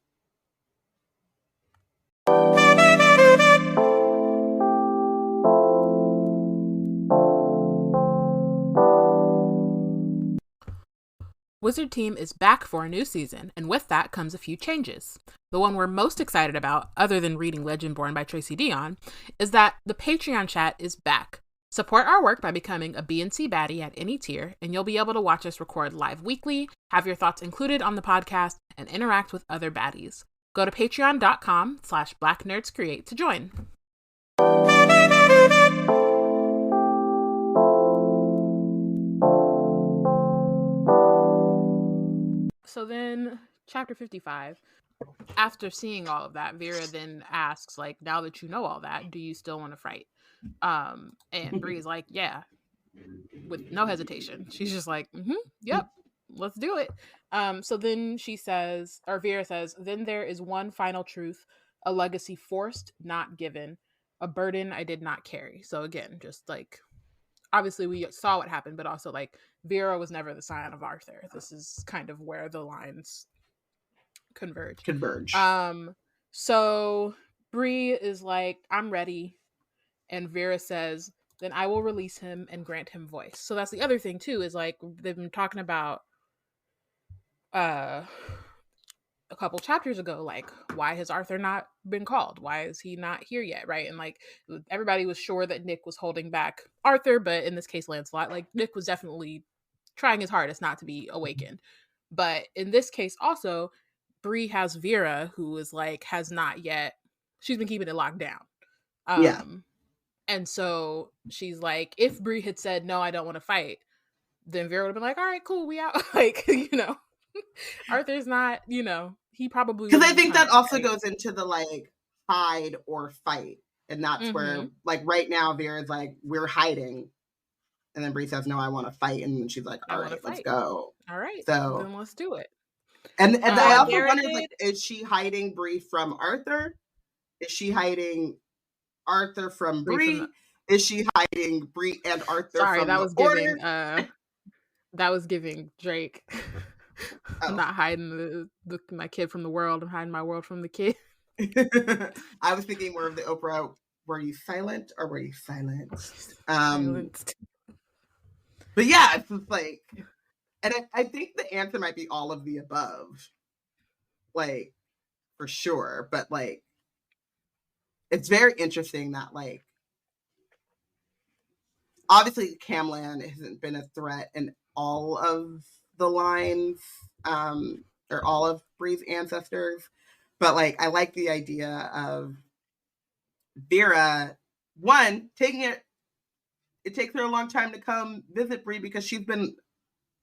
Wizard Team is back for a new season, and with that comes a few changes. The one we're most excited about, other than reading Legendborn by Tracy Deonn, is that the Patreon chat is back. Support our work by becoming a B&C baddie at any tier, and you'll be able to watch us record live weekly, have your thoughts included on the podcast, and interact with other baddies. Go to patreon.com/blacknerdscreate to join. So then, chapter 55, after seeing all of that, Vera then asks, like, now that you know all that, do you still want to fight? And Bree's like, yeah, with no hesitation. She's just like, yep, let's do it. So then she says, or Vera says, then there is one final truth, a legacy forced, not given, a burden I did not carry. So again, just like, obviously we saw what happened, but also like Vera was never the scion of Arthur. This is kind of where the lines converge. So Bree is like, I'm ready. And Vera says, then I will release him and grant him voice. So that's the other thing too, is like they've been talking about a couple chapters ago, like, why has Arthur not been called? Why is he not here yet? Right. And like everybody was sure that Nick was holding back Arthur, but in this case, Lancelot, like Nick was definitely trying his hardest not to be awakened. But in this case also, Bree has Vera, who is like, has not yet, she's been keeping it locked down. And so she's like, if Bree had said, no, I don't want to fight, then Vera would have been like, all right, cool, we out. Like, you know, Arthur's not, you know, he probably, because I think that also goes into the like hide or fight, and that's where like right now Vera's like, we're hiding, and then Bree says, no, I want to fight, and she's like, all right, let's go. All right, so then let's do it. And I also Vera wondered, did. like, is she hiding Bree from Arthur? Is she hiding Arthur from Bree? Is she hiding Bree and Arthur from that the was Order? giving that was giving Drake. I'm not hiding my kid from the world. I'm hiding my world from the kid. I was thinking more of the Oprah, were you silent or were you silenced? Silenced. But yeah, it's just like, and I think the answer might be all of the above. Like, for sure. But like, it's very interesting that like, obviously Camlan hasn't been a threat in all of the lines, or all of Bree's ancestors. But like, I like the idea of Vera, one, it takes her a long time to come visit Bree because she's been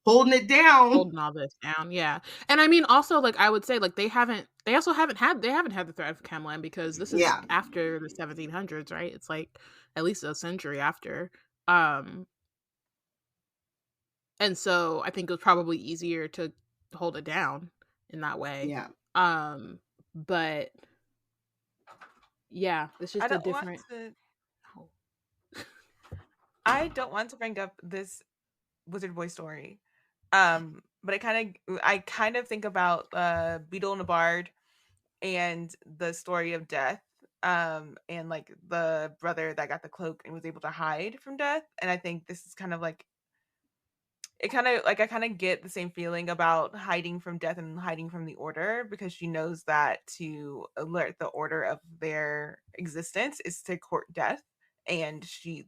holding it down. Holding all this down, yeah. And I mean, also, like, I would say, like, they haven't had the threat of Camlan because this is after the 1700s, right? It's like at least a century after. And so I think it was probably easier to hold it down in that way. Yeah. But yeah, it's just a different. I don't want to bring up this Wizard Boy story. But I kind of think about Beetle and the Bard and the story of death. And like the brother that got the cloak and was able to hide from death. And I think this is kind of like I kind of get the same feeling about hiding from death and hiding from the Order, because she knows that to alert the Order of their existence is to court death, and she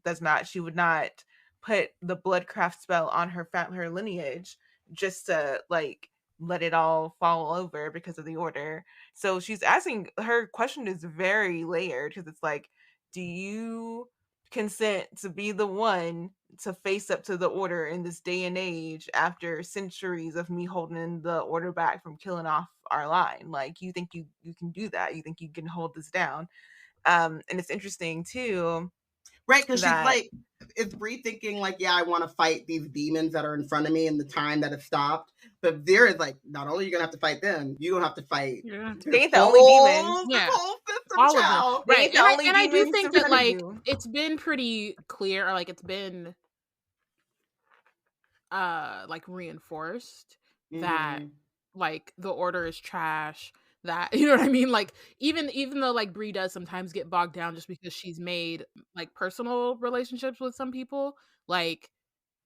would not put the bloodcraft spell on her lineage just to like let it all fall over because of the Order. So her question is very layered, because it's like, do you consent to be the one to face up to the Order in this day and age after centuries of me holding the Order back from killing off our line? Like, you think you can do that? You think you can hold this down? And it's interesting too, right? Because she's like, is Bree thinking like, yeah, I want to fight these demons that are in front of me in the time that it stopped? But Vera's like, not only are you gonna have to fight them, you're gonna have to fight they ain't the only demons. Yeah. Whole system, all of them, right? And I do think that like it's been pretty clear, or like it's been like reinforced that like the Order is trash, that, you know what I mean, like even though like Bree does sometimes get bogged down just because she's made like personal relationships with some people, like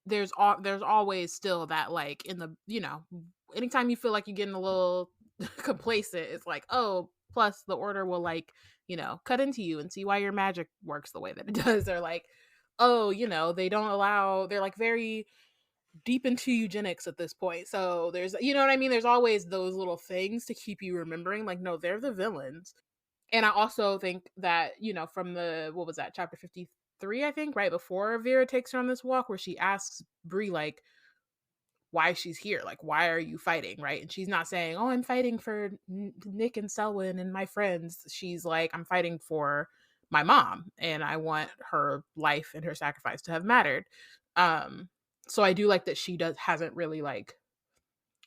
there's always still that like in the, you know, anytime you feel like you're getting a little complacent, it's like, oh, plus the Order will like, you know, cut into you and see why your magic works the way that it does. Or like, oh, you know, they're like very deep into eugenics at this point. So there's, you know what I mean? There's always those little things to keep you remembering, like, no, they're the villains. And I also think that, you know, from what was that, chapter 53, I think, right before Vera takes her on this walk, where she asks Bree, like, why she's here, like, why are you fighting, right? And she's not saying, oh, I'm fighting for Nick and Selwyn and my friends. She's like, I'm fighting for my mom, and I want her life and her sacrifice to have mattered. So I do like that she hasn't really like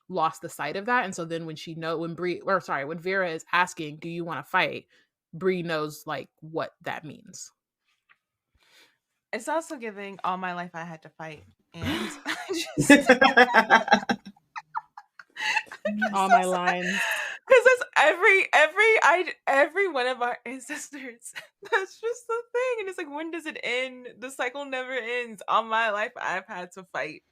lost the sight of that. And so then when when Vera is asking, do you want to fight? Bree knows like what that means. It's also giving all my life I had to fight. And all my lines. Because that's every one of our ancestors. That's just the thing. And it's like, when does it end? The cycle never ends. All my life I've had to fight.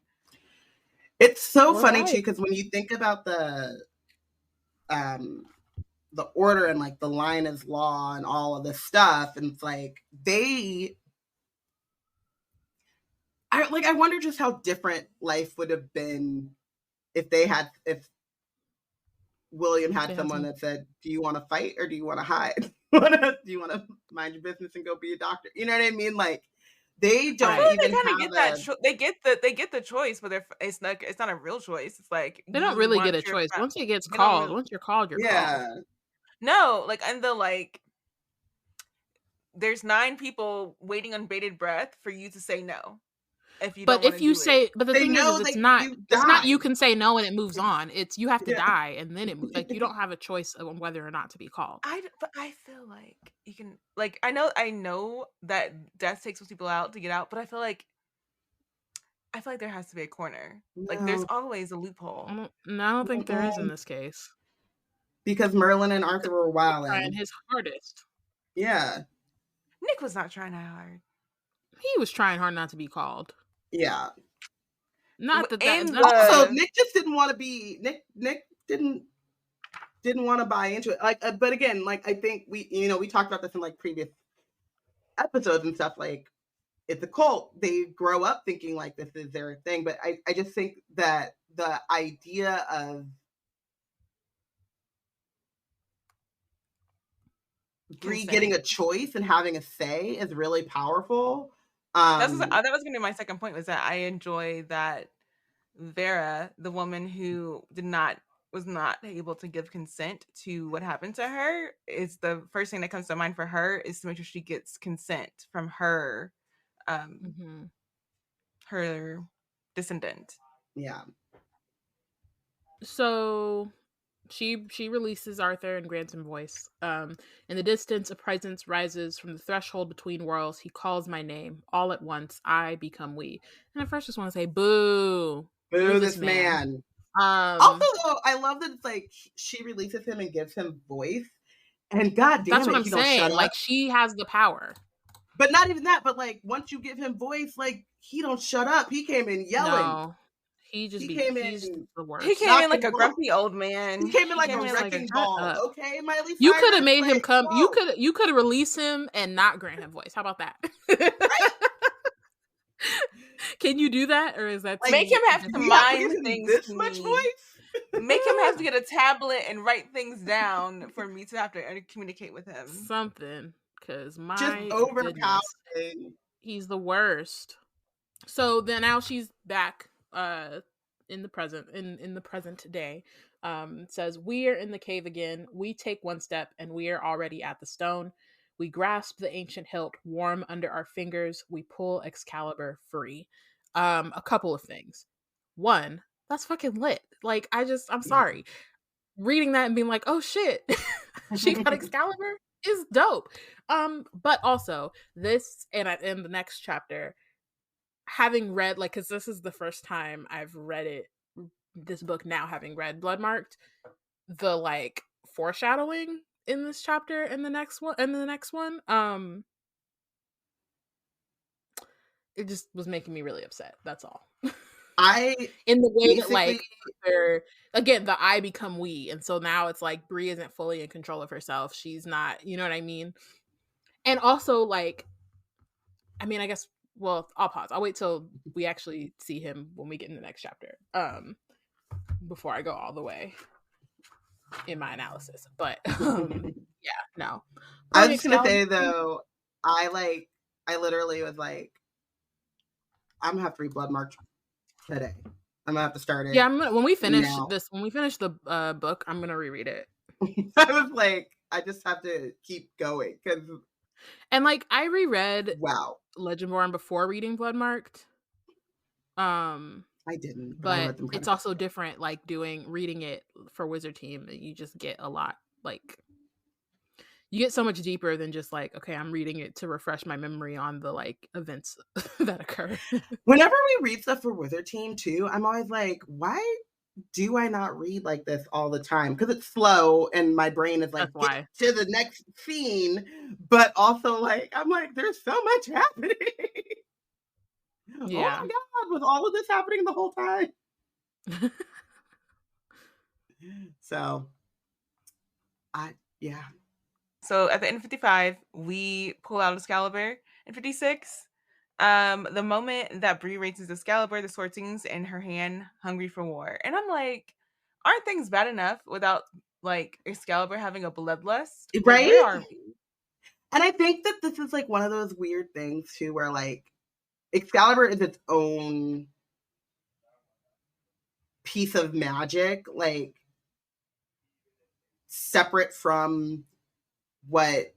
It's so funny too, because when you think about the Order and like the line is law and all of this stuff, and it's like I wonder just how different life would have been if William had someone that said, do you want to fight or do you want to hide? Do you want to mind your business and go be a doctor? You know what I mean? Like, they don't even get that. They get the choice, but it's not a real choice. It's like, they don't really get a choice. Once it gets called, once you're called, you're called. No, like, and the like, there's 9 people waiting on bated breath for you to say no. if you But don't if you say, it. but the They thing know is that it's not you you die. can say no and it moves on. It's you have to Yeah. die and then it moves. Like you don't have a choice on whether or not to be called. But I feel like you can, like, I know that death takes those people out to get out, but I feel like there has to be a corner. Like, there's No. always a loophole. I don't think there is in this case. Because Merlin and Arthur were Trying wilding. his hardest. Yeah. Nick was not trying that hard. He was trying hard not to be called. Yeah. Not that that. Also, Nick just didn't want to be. Nick didn't want to buy into it. Like, but again, like I think we talked about this in like previous episodes and stuff. Like, it's a cult. They grow up thinking like this is their thing. But I just think that the idea of Bree getting a choice and having a say is really powerful. That was going to be my second point, was that I enjoy that Vera, the woman who was not able to give consent to what happened to her, is the first thing that comes to mind for her is to make sure she gets consent from her her descendant. Yeah. So she releases Arthur and grants him voice. In the distance, a presence rises from the threshold between worlds. He calls my name. All at once, I become we. And I first just want to say, boo. Boo this man. Also, though, I love that it's like she releases him and gives him voice. And God damn that's what I'm saying. Like, she has the power. But not even that, but like once you give him voice, like he don't shut up. He came in yelling. No. He's the worst. He came in like a grumpy old man. He came in like a wrecking ball. Okay, Miley Cyrus. You could have made him come. Whoa. You could have released him and not grant him voice. How about that? Right? Can you do that, or is that like, make him have to mind things? This much voice. Make him have to get a tablet and write things down for me to have to communicate with him. Something, because my just overpowering. He's the worst. So then now she's back in the present in the present day. Says, we are in the cave again. We take one step and we are already at the stone. We grasp the ancient hilt warm under our fingers. We pull Excalibur free. A couple of things. One, that's fucking lit. Like, I'm sorry. Reading that and being like, oh shit, she got Excalibur is dope. But also this, and in the next chapter, having read, like, because this is the first time I've read this book now, having read Bloodmarked, the like foreshadowing in this chapter and the next one, it just was making me really upset. That's all. In the way that, like, again, the I become we, and so now it's like Bree isn't fully in control of herself. She's not, you know what I mean? And also, like, I mean, I guess, well, I'll pause. I'll wait till we actually see him when we get in the next chapter, before I go all the way in my analysis. But yeah, no. I was just gonna say though, I literally was like, I'm gonna have to read Bloodmarked today. I'm gonna have to start it. Yeah, when we finish the book, I'm gonna reread it. I was like, I just have to keep going because. And like, I reread Legendborn before reading Bloodmarked. I didn't, but it's also different. Like reading it for Wizard Team, you just get a lot. Like, you get so much deeper than just like, okay, I'm reading it to refresh my memory on the like events that occur. Whenever we read stuff for Wizard Team too, I'm always like, why do I not read like this all the time? Because it's slow and my brain is like, get to the next scene. But also, like, I'm like, there's so much happening. Yeah. Oh my God, was all of this happening the whole time? So, yeah. So at the end of 55, we pull out Excalibur. In 56, the moment that Bree raises Excalibur, the sword sings in her hand, hungry for war. And I'm like, aren't things bad enough without like Excalibur having a bloodlust? Right? Like, where are we? And I think that this is like one of those weird things too, where like Excalibur is its own piece of magic, like separate from what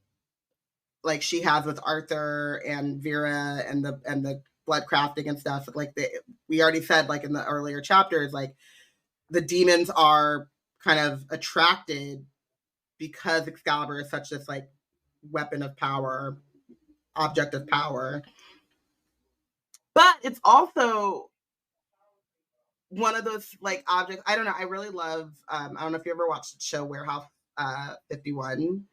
like she has with Arthur and Vera and the blood crafting and stuff. Like we already said, like in the earlier chapters, like the demons are kind of attracted because Excalibur is such this like weapon of power, object of power. But it's also one of those like objects. I don't know. I really love. I don't know if you ever watched the show Warehouse 51,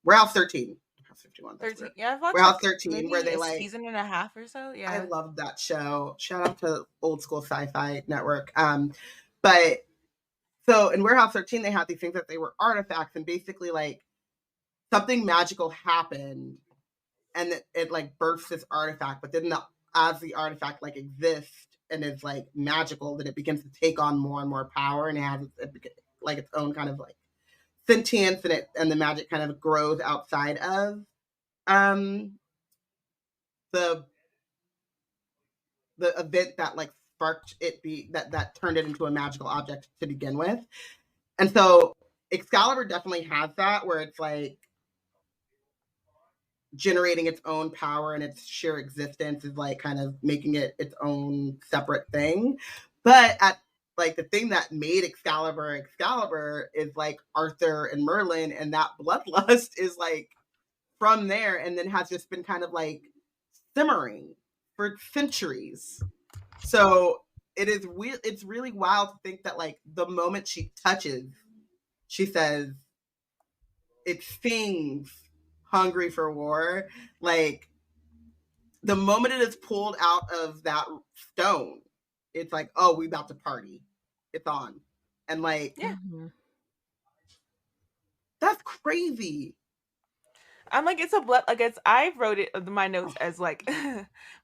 Warehouse 13. 51. 13. Yeah, I've watched Warehouse like 13, maybe where they a like season and a half or so. Yeah, I love that show. Shout out to Old School Sci-Fi Network. But so in Warehouse 13, they had these things that they were artifacts, and basically like something magical happened, and it like bursts this artifact. But then as the artifact like exists and is like magical, then it begins to take on more and more power, and it has like its own kind of like sentience, and the magic kind of grows outside of the event that like sparked it that turned it into a magical object to begin with. And so Excalibur definitely has that, where it's like generating its own power, and its sheer existence is like kind of making it its own separate thing. But at like the thing that made Excalibur is like Arthur and Merlin, and that bloodlust is like from there, and then has just been kind of like simmering for centuries. So it's really wild to think that like the moment she touches, she says, it sings hungry for war. Like the moment it is pulled out of that stone, it's like, oh, we about to party. It's on. And like, yeah. That's crazy. I'm like, it's a blood. Like I wrote it in my notes as like,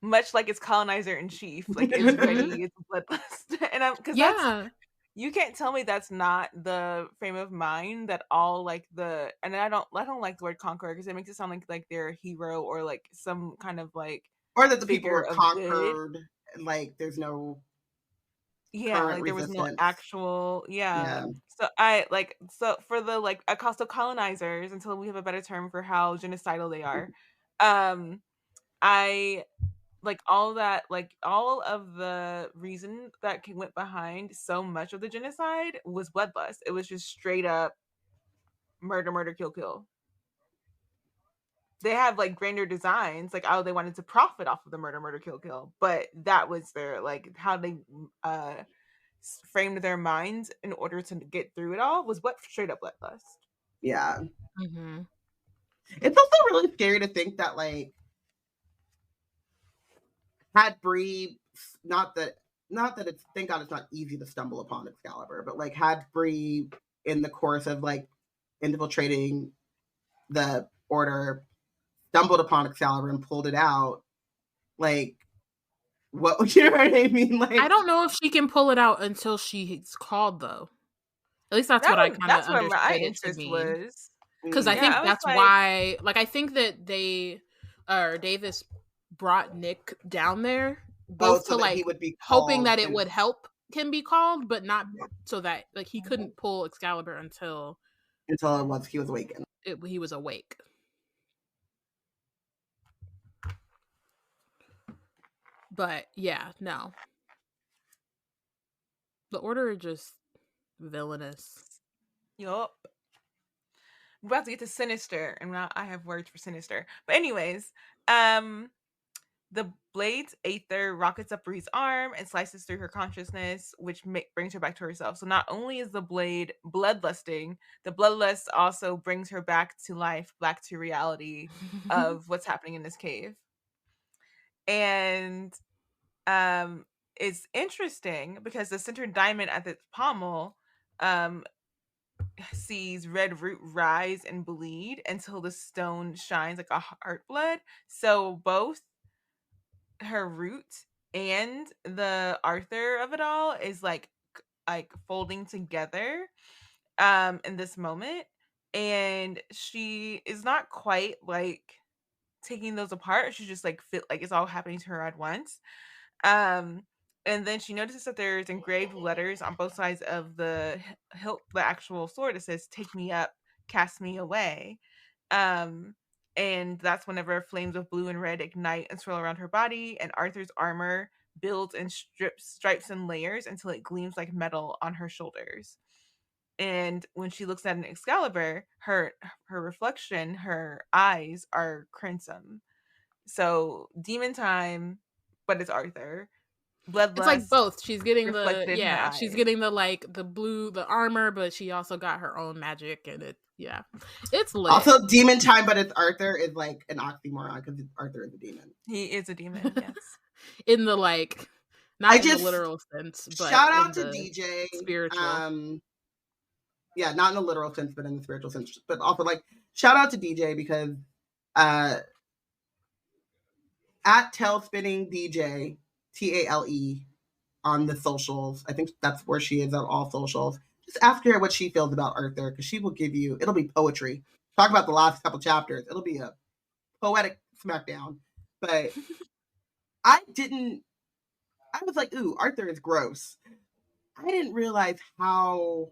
much like its colonizer in chief. Like it's ready. It's bloodlust, and because that's you can't tell me that's not the frame of mind that all like the and I don't like the word conqueror because it makes it sound like they're a hero or like some kind of like or that the people were conquered. Like there's no like there was no actual so for the like Acosta colonizers, until we have a better term for how genocidal they are, I like all that, like all of the reason that went behind so much of the genocide was bloodlust. It was just straight up murder, kill. They have like grander designs, like they wanted to profit off of the murder, kill, but that was their like how they framed their minds in order to get through it all was what straight up bloodlust. Yeah. Mm-hmm. It's also really scary to think that like had Bree not that it's thank God it's not easy to stumble upon Excalibur, but like had Bree in the course of like infiltrating the order stumbled upon Excalibur and pulled it out, like what you know what I mean? Like I don't know if she can pull it out until she's called though. At least that's what I kind of understood my interest was. Because I think that's why, like, I think that they, Davis brought Nick down there both so to like he would be hoping that it would help him be called, but not so that like he couldn't pull Excalibur until he was awakened. He was awake. But yeah, no. The Order are just villainous. Yup. We're about to get to Sinister, and now I have words for Sinister. But anyways, the blade's aether rockets up Bree's arm and slices through her consciousness, which brings her back to herself. So not only is the blade bloodlusting, the bloodlust also brings her back to life, back to reality of what's happening in this cave. And it's interesting because the center diamond at the pommel sees red root rise and bleed until the stone shines like a heart blood. So both her root and the Arthur of it all is like folding together in this moment, and she is not quite like taking those apart. She's just like feel like it's all happening to her at once. And then she notices that there's engraved letters on both sides of the hilt, the actual sword. It says, "Take me up, cast me away." And that's whenever flames of blue and red ignite and swirl around her body, and Arthur's armor builds in stripes and layers until it gleams like metal on her shoulders. And when she looks at an Excalibur, her reflection, her eyes are crimson. So demon time, but it's Arthur. Bloodlust. It's like both. She's getting reflected in her eyes. she's getting the like the blue, the armor, but she also got her own magic, and it's lit. Also, demon time, but it's Arthur is like an oxymoron because Arthur is a demon. He is a demon, yes. In the like, not in the literal sense, but shout out to DJ. Spiritual. Yeah, not in the literal sense, but in the spiritual sense. But also, like, shout out to DJ because at Tailspinning DJ, TALE, on the socials. I think that's where she is on all socials. Just ask her what she feels about Arthur, because she will give you, it'll be poetry. Talk about the last couple chapters. It'll be a poetic smackdown. But I was like, ooh, Arthur is gross. I didn't realize how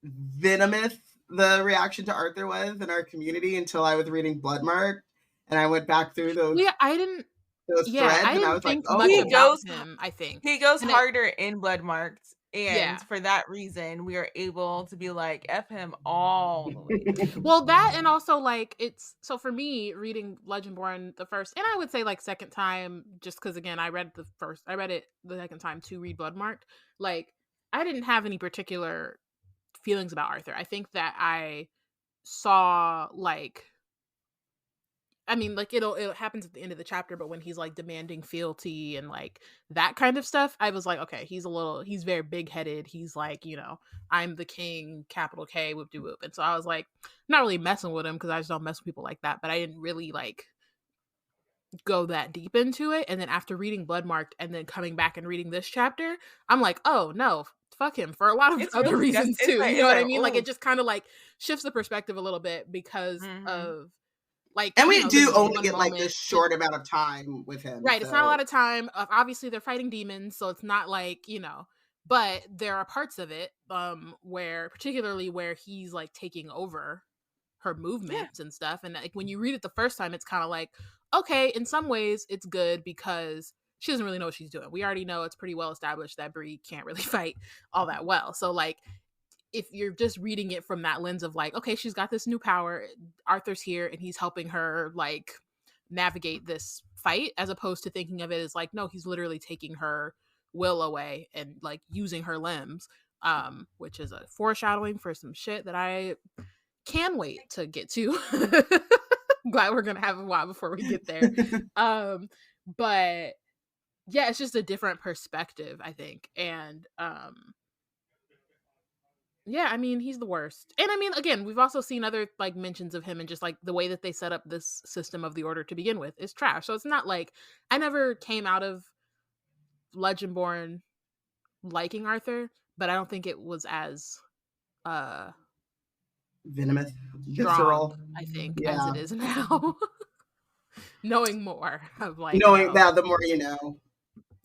venomous the reaction to Arthur was in our community until I was reading Bloodmark, and I went back through those. Yeah, I didn't. Those threads, I didn't and I was think like, much oh, about him. I think he goes harder in Bloodmarked, and for that reason, we are able to be like, F him all the way. Well, that, and also like it's so for me reading Legendborn the first, and I would say like second time, just because again I read it the second time to read Bloodmarked. Like I didn't have any particular feelings about Arthur. I think that I saw like, I mean, like it happens at the end of the chapter, but when he's like demanding fealty and like that kind of stuff, I was like, okay, he's very big headed. He's like, you know, I'm the king, capital K, whoop de whoop. And so I was like, not really messing with him because I just don't mess with people like that. But I didn't really like go that deep into it. And then after reading Bloodmarked and then coming back and reading this chapter, I'm like, oh no, fuck him for a lot of other reasons too. You know what I mean? Like it just kind of like shifts the perspective a little bit because of like, and we do only get like this short amount of time with him, right? So. It's not a lot of time. Obviously, they're fighting demons, so it's not like, you know. But there are parts of it, where particularly where he's like taking over her movements and stuff. And like when you read it the first time, it's kind of like, okay, in some ways, it's good because she doesn't really know what she's doing. We already know it's pretty well established that Bree can't really fight all that well. So like, if you're just reading it from that lens of like, okay, she's got this new power, Arthur's here and he's helping her like navigate this fight, as opposed to thinking of it as like, no, he's literally taking her will away and like using her limbs, which is a foreshadowing for some shit that I can wait to get to. Glad we're gonna have a while before we get there. But yeah, it's just a different perspective, I think. And yeah, I mean, he's the worst. And I mean, again, we've also seen other like mentions of him, and just like the way that they set up this system of the Order to begin with is trash. So it's not like I never came out of Legendborn liking Arthur, but I don't think it was as venomous, visceral, I think, as it is now. Knowing more of like that, the more you know.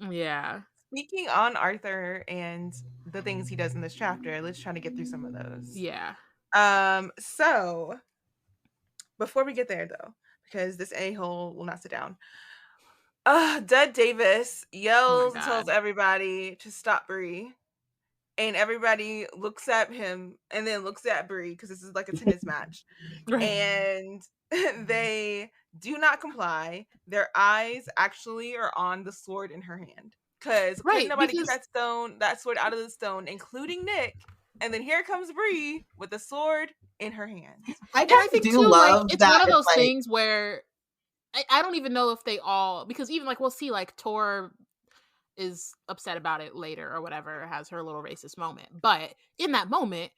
Yeah. Speaking on Arthur and the things he does in this chapter, let's try to get through some of those. Yeah. So before we get there though, because this a-hole will not sit down, Dead Davis yells and tells everybody to stop Bree, and everybody looks at him and then looks at Bree because this is like a tennis match. Right. And they do not comply. Their eyes actually are on the sword in her hand. Because nobody gets that sword out of the stone, including Nick. And then here comes Bree with the sword in her hand. I think too, love like, it's one of those things where I don't even know if they all, because even like we'll see like Tor is upset about it later or whatever, has her little racist moment. But in that moment,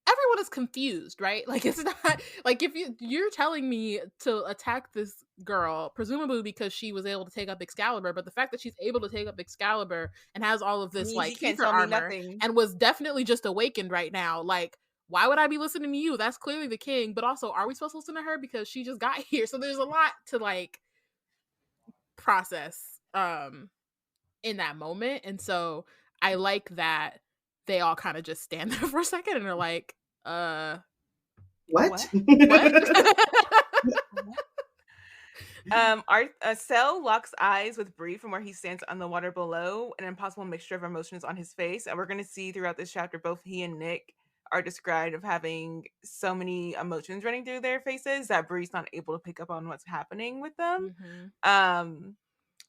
everyone is confused, right? Like it's not like if you're telling me to attack this girl, presumably because she was able to take up Excalibur, but the fact that she's able to take up Excalibur and has all of this like ether armor and was definitely just awakened right now, like why would I be listening to you? That's clearly the king. But also, are we supposed to listen to her because she just got here? So there's a lot to like process in that moment. And so I like that they all kind of just stand there for a second and are like, What? Cell locks eyes with Bree from where he stands on the water below. An impossible mixture of emotions on his face, and we're going to see throughout this chapter both he and Nick are described of having so many emotions running through their faces that Bree's not able to pick up on what's happening with them.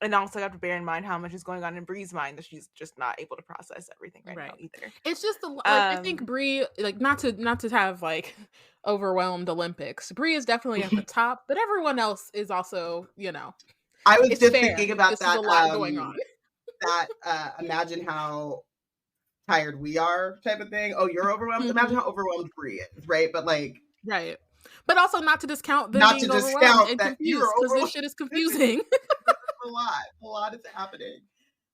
And also have to bear in mind how much is going on in Bree's mind that she's just not able to process everything right now either. It's just I think Bree, like, not to have like overwhelmed Olympics. Bree is definitely at the top, but everyone else is also, I was just thinking about this that. Is a lot going on. That imagine how tired we are type of thing. Oh, you're overwhelmed. Imagine how overwhelmed Bree is, right? But like, right. But also not to discount them being overwhelmed and confused, because this shit is confusing. A lot is happening.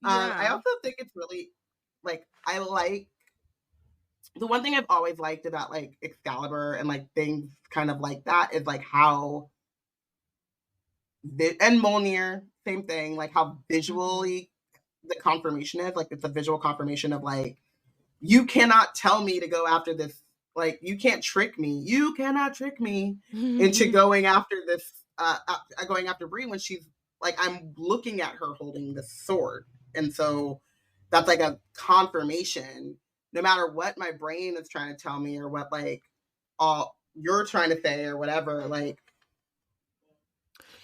I also think it's really like, I like the one thing I've always liked about like Excalibur and like things kind of like that is like how and Mjolnir, same thing, like how visually the confirmation is, like it's a visual confirmation of like, you cannot tell me to go after this, like you can't trick me, you cannot trick me into going after this, going after Bree when she's like, I'm looking at her holding the sword. And so that's like a confirmation, no matter what my brain is trying to tell me or what like all you're trying to say or whatever, like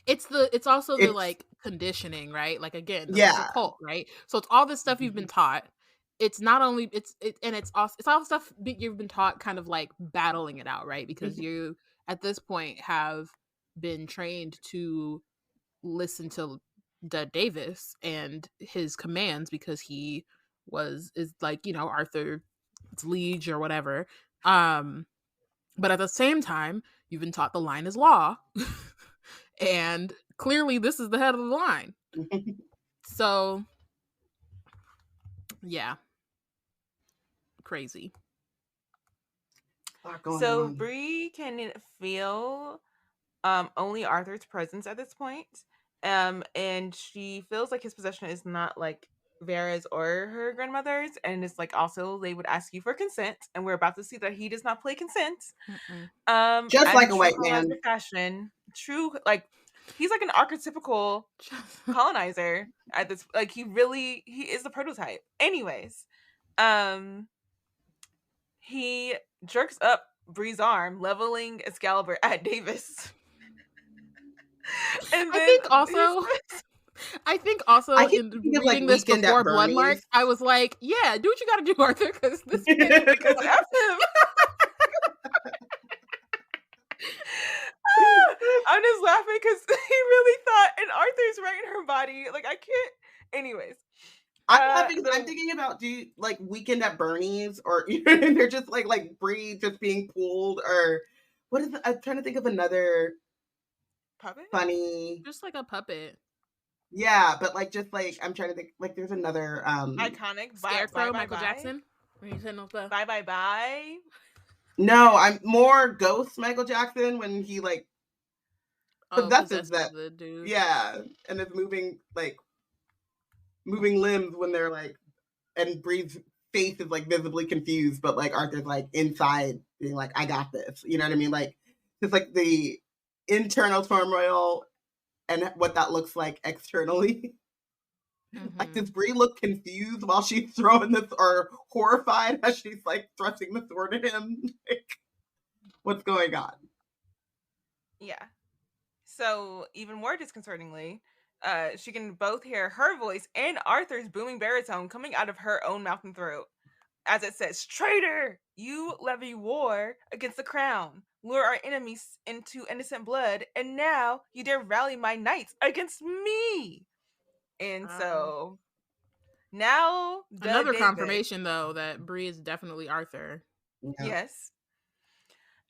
it's also the like conditioning, right? Like again, this is a cult, right? So it's all this stuff you've been taught. It's not only it's all the stuff you've been taught, kind of like battling it out, right? Because you at this point have been trained to listen to Davis and his commands because he is like, Arthur's liege or whatever. But at the same time, you've been taught the line is law. And clearly this is the head of the line. So yeah. Crazy. So Bree can feel only Arthur's presence at this point. And she feels like his possession is not like Vera's or her grandmother's, and it's like also they would ask you for consent, and we're about to see that he does not play consent. Just like a white man. Fashion, true, like he's like an archetypical colonizer at this. Like he is the prototype. Anyways, he jerks up Bree's arm, leveling Excalibur at Davis. And I think also in reading this before Bloodmark, I was like, yeah, do what you gotta do, Arthur, because this because F him. I'm just laughing because he really thought, and Arthur's right in her body. Like, I can't. Anyways. I'm thinking about like Weekend at Bernie's, or they're just like Bree just being pulled, or what is I'm trying to think of another puppet? Funny. Just like a puppet. Yeah, but like just like I'm trying to think, like there's another iconic Scarecrow, Michael Jackson. Bye bye bye. No, I'm more Ghost Michael Jackson when he like possesses that the dude. Yeah, and it's moving limbs when they're like, and Bree's face is like visibly confused, but like Arthur's like inside being like, I got this. You know what I mean? Like just like the internal turmoil and what that looks like externally. Like, does Bree look confused while she's throwing this, or horrified as she's like thrusting the sword at him? Like, what's going on? Yeah. So even more disconcertingly, she can both hear her voice and Arthur's booming baritone coming out of her own mouth and throat. As it says, "Traitor! You levy war against the crown, lure our enemies into innocent blood, and now you dare rally my knights against me." And so now another confirmation, though, that Bree is definitely Arthur. Yeah. Yes.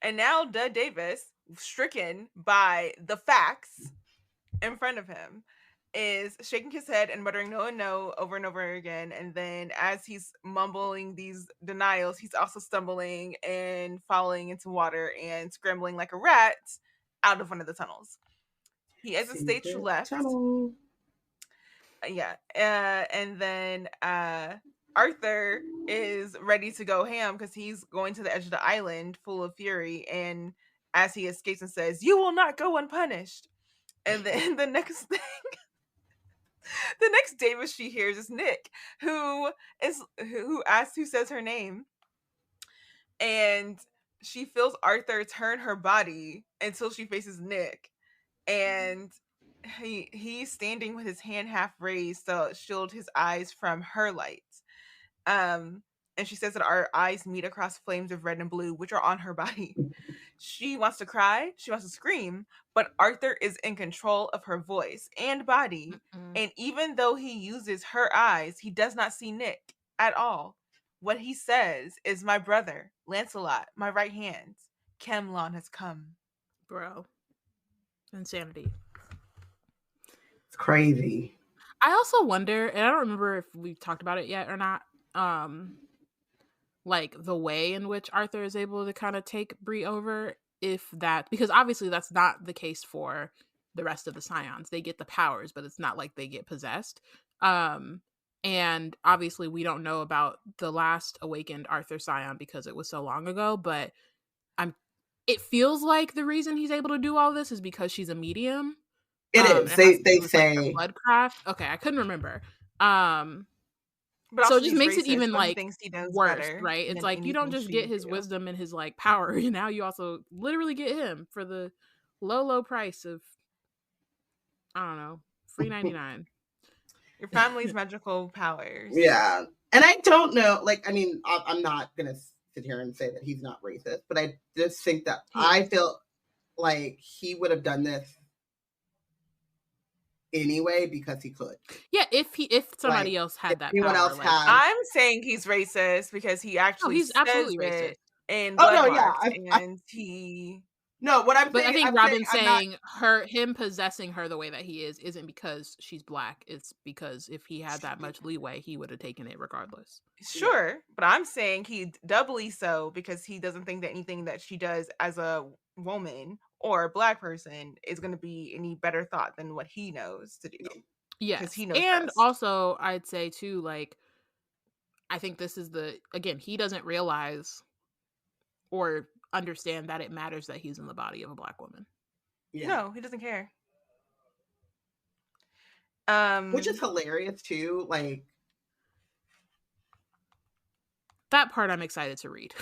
And now Davis, stricken by the facts in front of him, is shaking his head and muttering no and no over and over again. And then as he's mumbling these denials, he's also stumbling and falling into water and scrambling like a rat out of one of the tunnels. He exits stage left. Tunnel. Yeah. And then Arthur is ready to go ham because he's going to the edge of the island full of fury, and as he escapes and says, "You will not go unpunished." And then the next Davis she hears is Nick, who says her name, and she feels Arthur turn her body until she faces Nick, and he's standing with his hand half raised to shield his eyes from her light. And she says that our eyes meet across flames of red and blue, which are on her body. She wants to cry, she wants to scream, but Arthur is in control of her voice and body. And even though he uses her eyes, he does not see Nick at all. What he says is, "My brother, Lancelot, my right hand, Camelon has come." Bro. Insanity. It's crazy. I also wonder, and I don't remember if we've talked about it yet or not, like the way in which Arthur is able to kind of take Bree over, because obviously that's not the case for the rest of the Scions. They get the powers, but it's not like they get possessed. And obviously we don't know about the last awakened Arthur Scion because it was so long ago, but it feels like the reason he's able to do all this is because she's a medium. It is. They say like, bloodcraft. Okay, I couldn't remember. But so also it just he's makes racist, it even but he like thinks he does worse, better right? It's than like you don't anything just she get would his do. wisdom and his like power, and now you also literally get him for the low price of, I don't know, $3.99. Your family's magical powers. Yeah. And I don't know, like, I mean, I'm not going to sit here and say that he's not racist, but I just think that I feel like he would have done this anyway because he could. Yeah, if somebody else had that anyone power, else like, had. I'm saying he's racist because he actually he's says absolutely it racist. in Oh, no, Bloodmarked, yeah, and he. No, what I'm But saying, I think I'm Robyn's saying him possessing her the way that he is isn't because she's black. It's because if he had that much leeway, he would have taken it regardless. Sure, but I'm saying he doubly so because he doesn't think that anything that she does as a woman or a black person is going to be any better thought than what he knows to do. Yes, he knows and best. also I'd say too, like, I think this is again, he doesn't realize or understand that it matters that he's in the body of a black woman. Yeah. No, he doesn't care. Which is hilarious too. Like, that part I'm excited to read.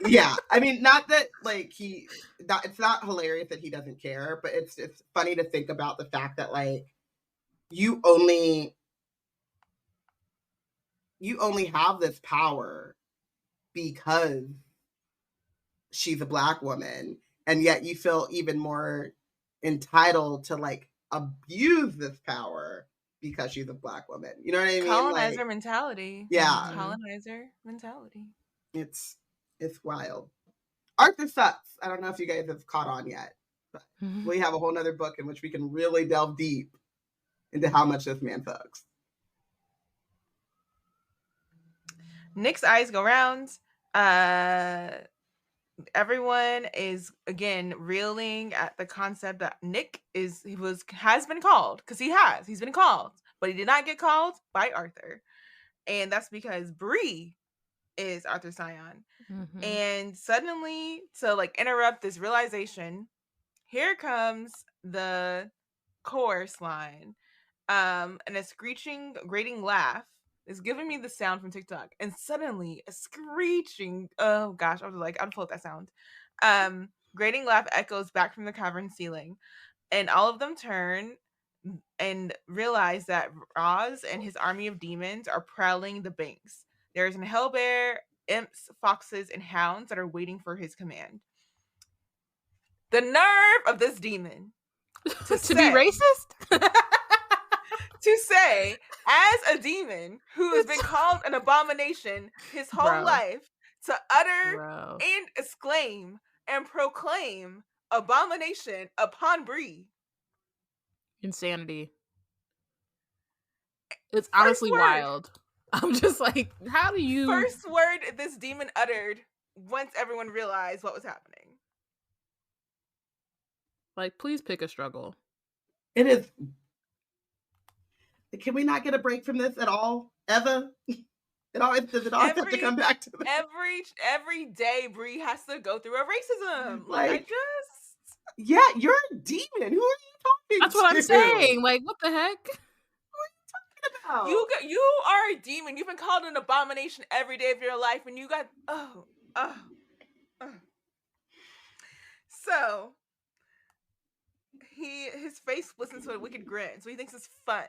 Yeah, I mean, not that like it's not hilarious that he doesn't care, but it's funny to think about the fact that like you only have this power because she's a black woman, and yet you feel even more entitled to like abuse this power because she's a black woman. You know what I mean? Colonizer mentality. Yeah. Colonizer mentality. It's wild. Arthur sucks. I don't know if you guys have caught on yet, but we have a whole nother book in which we can really delve deep into how much this man sucks. Nick's eyes go round. Everyone is again reeling at the concept that Nick has been called, because he's been called, but he did not get called by Arthur, and that's because Bree is Arthur Scion. And suddenly, to like interrupt this realization, here comes the chorus line, and a screeching, grating laugh is giving me the sound from TikTok, and suddenly a screeching, oh gosh, I was like, I'd pull up that sound. Grating laugh echoes back from the cavern ceiling, and all of them turn and realize that Roz and his army of demons are prowling the banks. There's an hellbear, imps, foxes, and hounds that are waiting for his command. The nerve of this demon to be racist? To say, as a demon who has been called an abomination his whole life, to utter and exclaim and proclaim abomination upon Bree. Insanity. It's honestly wild. I'm just like, how do you... First word this demon uttered once everyone realized what was happening. Like, please pick a struggle. It is... Can we not get a break from this at all? Ever? Does it always have to come back to that? Every day Bree has to go through a racism. Like I just yeah, you're a demon. Who are you talking That's to? what I'm saying. Like, what the heck? About? You are a demon. You've been called an abomination every day of your life, and you got So his face splits into a wicked grin, so he thinks it's fun.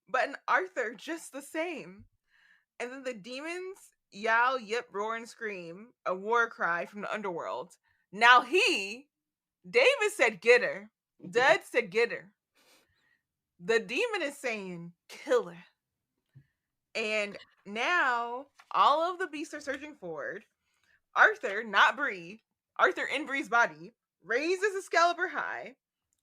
But in Arthur, just the same. And then the demons yowl, yip, roar, and scream, a war cry from the underworld. Now David said get her. Dud said get her. The demon is saying kill her. And now all of the beasts are surging forward. Arthur, not Bree, Arthur in Bree's body, raises Excalibur high.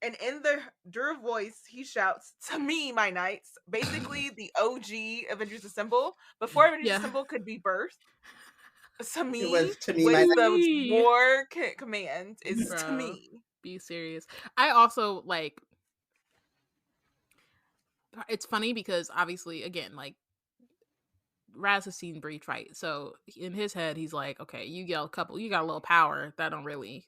And in the Dur voice, he shouts, "To me, my knights." Basically, the OG Avengers Assemble. Before Avengers Assemble could be birthed. To me, it was to me, was my the war command is Bro, to me. Be serious. I also, like, it's funny because obviously, again, like, Raz has seen Bree fight. So in his head, he's like, okay, you got a little power that don't really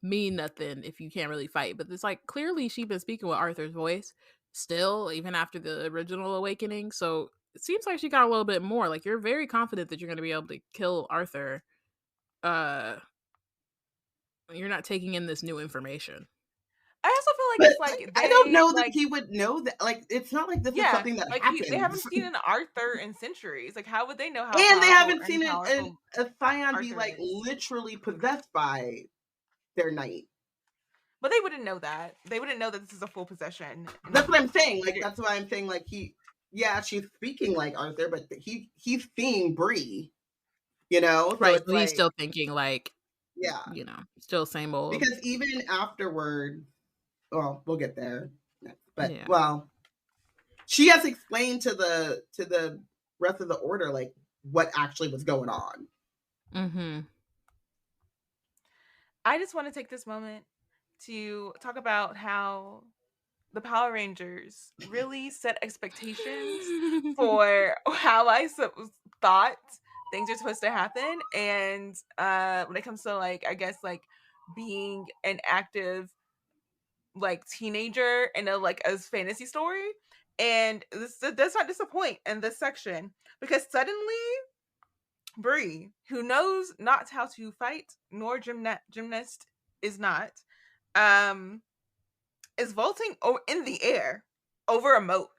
mean nothing if you can't really fight. But it's like, clearly she's been speaking with Arthur's voice still, even after the original awakening. So it seems like she got a little bit more. Like, you're very confident that you're going to be able to kill Arthur. You're not taking in this new information. I also feel like it's like I don't know that he would know that. Like, it's not like this is something that happens. They haven't seen an Arthur in centuries. Like, how would they know how? And they haven't seen a Scion be like literally possessed by their knight. But they wouldn't know that. They wouldn't know that this is a full possession. That's what I'm saying. Like, that's why I'm saying, like, she's speaking like Arthur, but he's seeing Bree, you know? Right. So he's still thinking, like, yeah, you know, still same old. Because even afterward, well, we'll get there. But, Yeah. well, she has explained to the rest of the order, like, what actually was going on. Mm-hmm. I just want to take this moment to talk about how the Power Rangers really set expectations for how I thought things are supposed to happen. And when it comes to, like, I guess, like, being an active, like, teenager in a fantasy story. And this does not disappoint in this section, because suddenly Bree, who knows not how to fight nor gymnast is not, is vaulting in the air over a moat.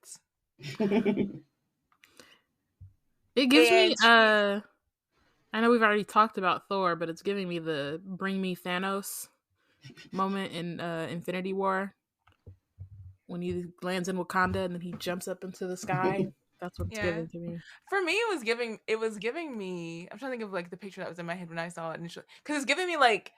It gives me I know we've already talked about Thor, but it's giving me the bring me Thanos moment in Infinity War when he lands in Wakanda and then he jumps up into the sky. That's what it's giving to me. For me, it was giving me, I'm trying to think of, like, the picture that was in my head when I saw it initially, because it's giving me like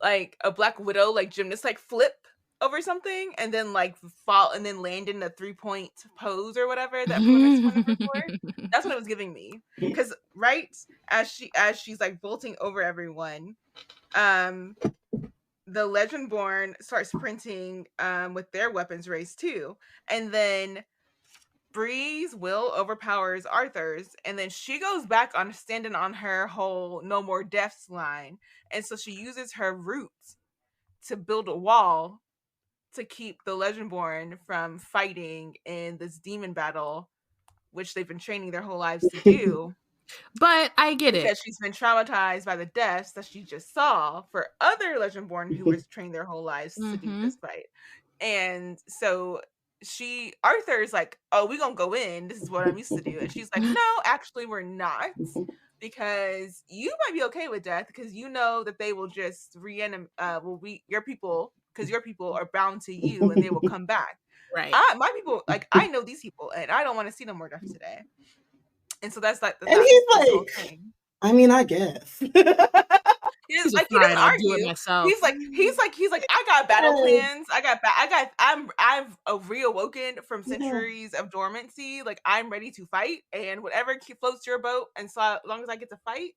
a Black Widow, like, gymnast, like, flip over something and then, like, fall and then land in a 3-point pose or whatever that everyone makes fun of her for. That's what it was giving me, because right as she's like vaulting over everyone, the Legendborn starts printing with their weapons raised too, and then Bree's will overpowers Arthur's, and then she goes back on standing on her whole no more deaths line, and so she uses her roots to build a wall to keep the Legendborn from fighting in this demon battle, which they've been training their whole lives to do. But I get it. Because she's been traumatized by the deaths that she just saw for other Legendborn who were trained their whole lives to do this fight. And so Arthur's like, oh, we're going to go in. This is what I'm used to do. And she's like, no, actually, we're not. Because you might be okay with death because you know that they will just your people, because your people are bound to you and they will come back. Right. My people, like, I know these people and I don't want to see no more death today. And so that's like, and he's like, I mean, I guess. He's like, he doesn't argue. He's like, I got battle plans. I'm reawoken from centuries of dormancy. Like, I'm ready to fight, and whatever floats your boat. And so, as long as I get to fight,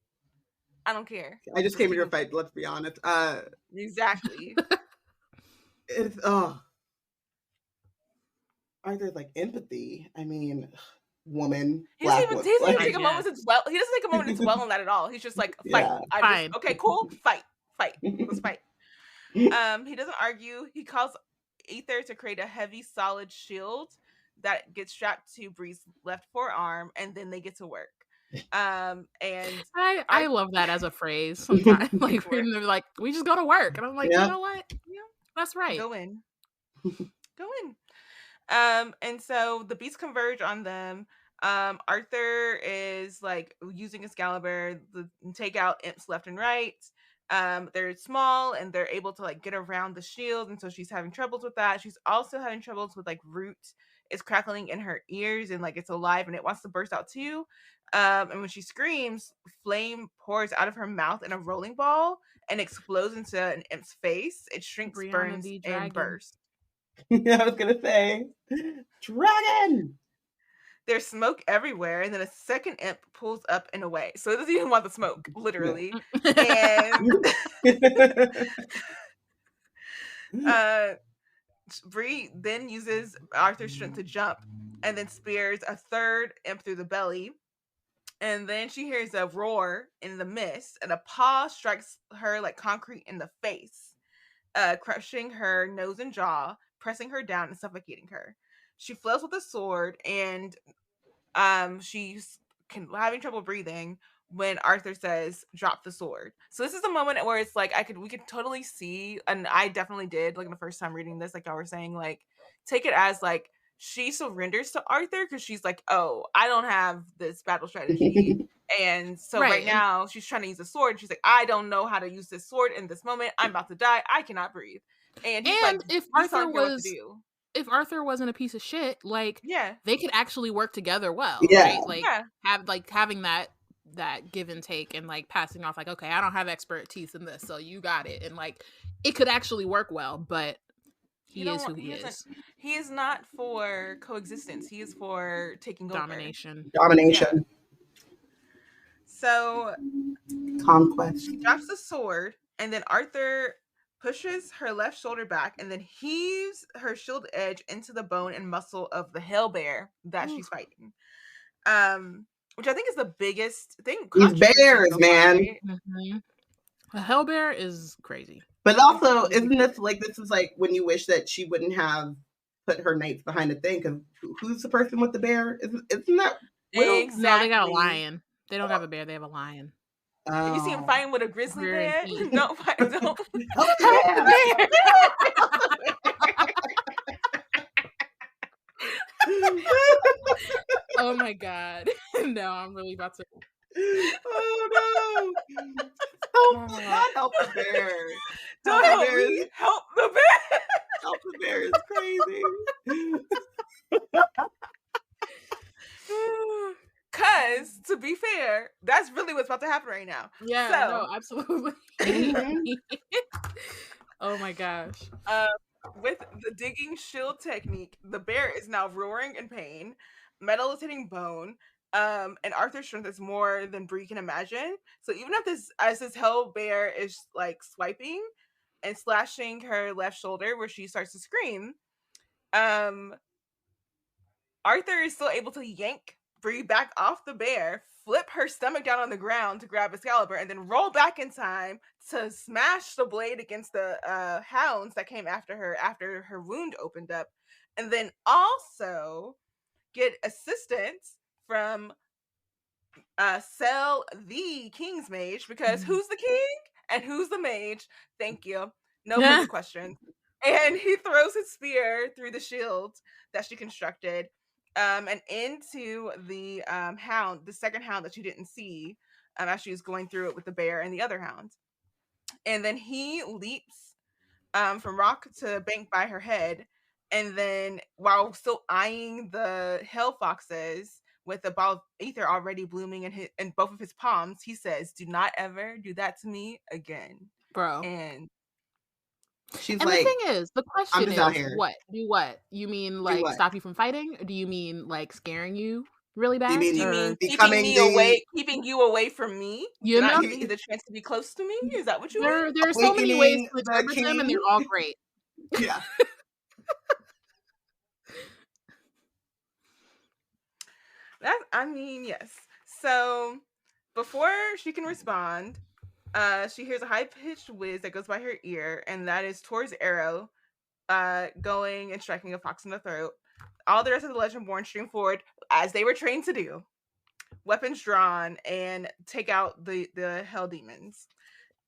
I don't care. I just came here to fight. Let's be honest. Exactly. Arthur's like empathy. I mean, woman, He doesn't black even, woman. he doesn't even Like, take a moment to dwell. He doesn't take a moment to dwell on that at all. He's just like, fight. yeah. Okay, cool, fight. Let's fight. He doesn't argue. He calls Aether to create a heavy, solid shield that gets strapped to Bree's left forearm, and then they get to work. And I love that as a phrase sometimes. Like when they're like, we just go to work. And I'm like, you know what? Yeah, that's right. Go in. And so the beasts converge on them. Arthur is like using Excalibur to take out imps left and right. They're small and they're able to like get around the shield, and so she's having troubles with that. She's also having troubles with like Root is crackling in her ears and like it's alive and it wants to burst out too. And when she screams, flame pours out of her mouth in a rolling ball and explodes into an imp's face. It shrinks, Brianna burns, the and dragon. bursts. I was gonna say, dragon. There's smoke everywhere, and then a second imp pulls up and away. So it doesn't even want the smoke, literally. And Bree then uses Arthur's strength to jump, and then spears a third imp through the belly. And then she hears a roar in the mist, and a paw strikes her like concrete in the face, crushing her nose and jaw, pressing her down and suffocating her. She flails with a sword, and she's having trouble breathing when Arthur says, "Drop the sword." So this is the moment where it's like we could totally see, and I definitely did, like the first time reading this, like y'all were saying, like take it as like she surrenders to Arthur because she's like, oh, I don't have this battle strategy. And so right now she's trying to use a sword. She's like, I don't know how to use this sword in this moment. I'm about to die. I cannot breathe. And he's like, if Arthur wasn't a piece of shit, like they could actually work together well, right? Like having that give and take and like passing off like, okay, I don't have expertise in this, so you got it, and like it could actually work well, but he is who he is. He is not for coexistence. He is for taking domination. Domination. Yeah. So conquest. She drops the sword, and then Arthur pushes her left shoulder back and then heaves her shield edge into the bone and muscle of the hell bear that she's fighting. Which I think is the biggest thing. These bears, man. Right? Mm-hmm. A hell bear is crazy. But also, isn't this like when you wish that she wouldn't have put her knights behind the thing? Because who's the person with the bear? Isn't that exactly? No, they got a lion. They don't have a bear. They have a lion. If you see him fighting with a grizzly bear, don't fight. Don't. Oh my god! No, I'm really about to. Oh no! Help the bear! Don't help me! Help the bear! Help the bear is crazy. Cause to be fair, that's really what's about to happen right now. Yeah, no, absolutely. Oh my gosh. With the digging shield technique, the bear is now roaring in pain. Metal is hitting bone. And Arthur's strength is more than Bree can imagine. So even if this hell bear is like swiping and slashing her left shoulder where she starts to scream, Arthur is still able to yank Bree back off the bear, flip her stomach down on the ground to grab Excalibur, and then roll back in time to smash the blade against the hounds that came after her wound opened up, and then also get assistance from Sel the King's Mage, because who's the king and who's the mage? Thank you. No further questions. And he throws his spear through the shield that she constructed, and into the hound, the second hound that you didn't see, as she was going through it with the bear and the other hound. And then he leaps from rock to bank by her head, and then while still eyeing the hell foxes with the ball of ether already blooming in both of his palms, he says, "Do not ever do that to me again, bro." And she's and like, the thing is, the question is, what? Do what? You mean like stop you from fighting? Or do you mean like scaring you really bad? Do you mean keeping you away from me? You know, not giving you the chance to be close to me? Is that what you mean? There are so many ways to interpret them, and they're all great. Yes. So before she can respond, she hears a high-pitched whiz that goes by her ear, and that is Tor's arrow going and striking a fox in the throat. All the rest of the Legendborn stream forward, as they were trained to do, weapons drawn, and take out the hell demons.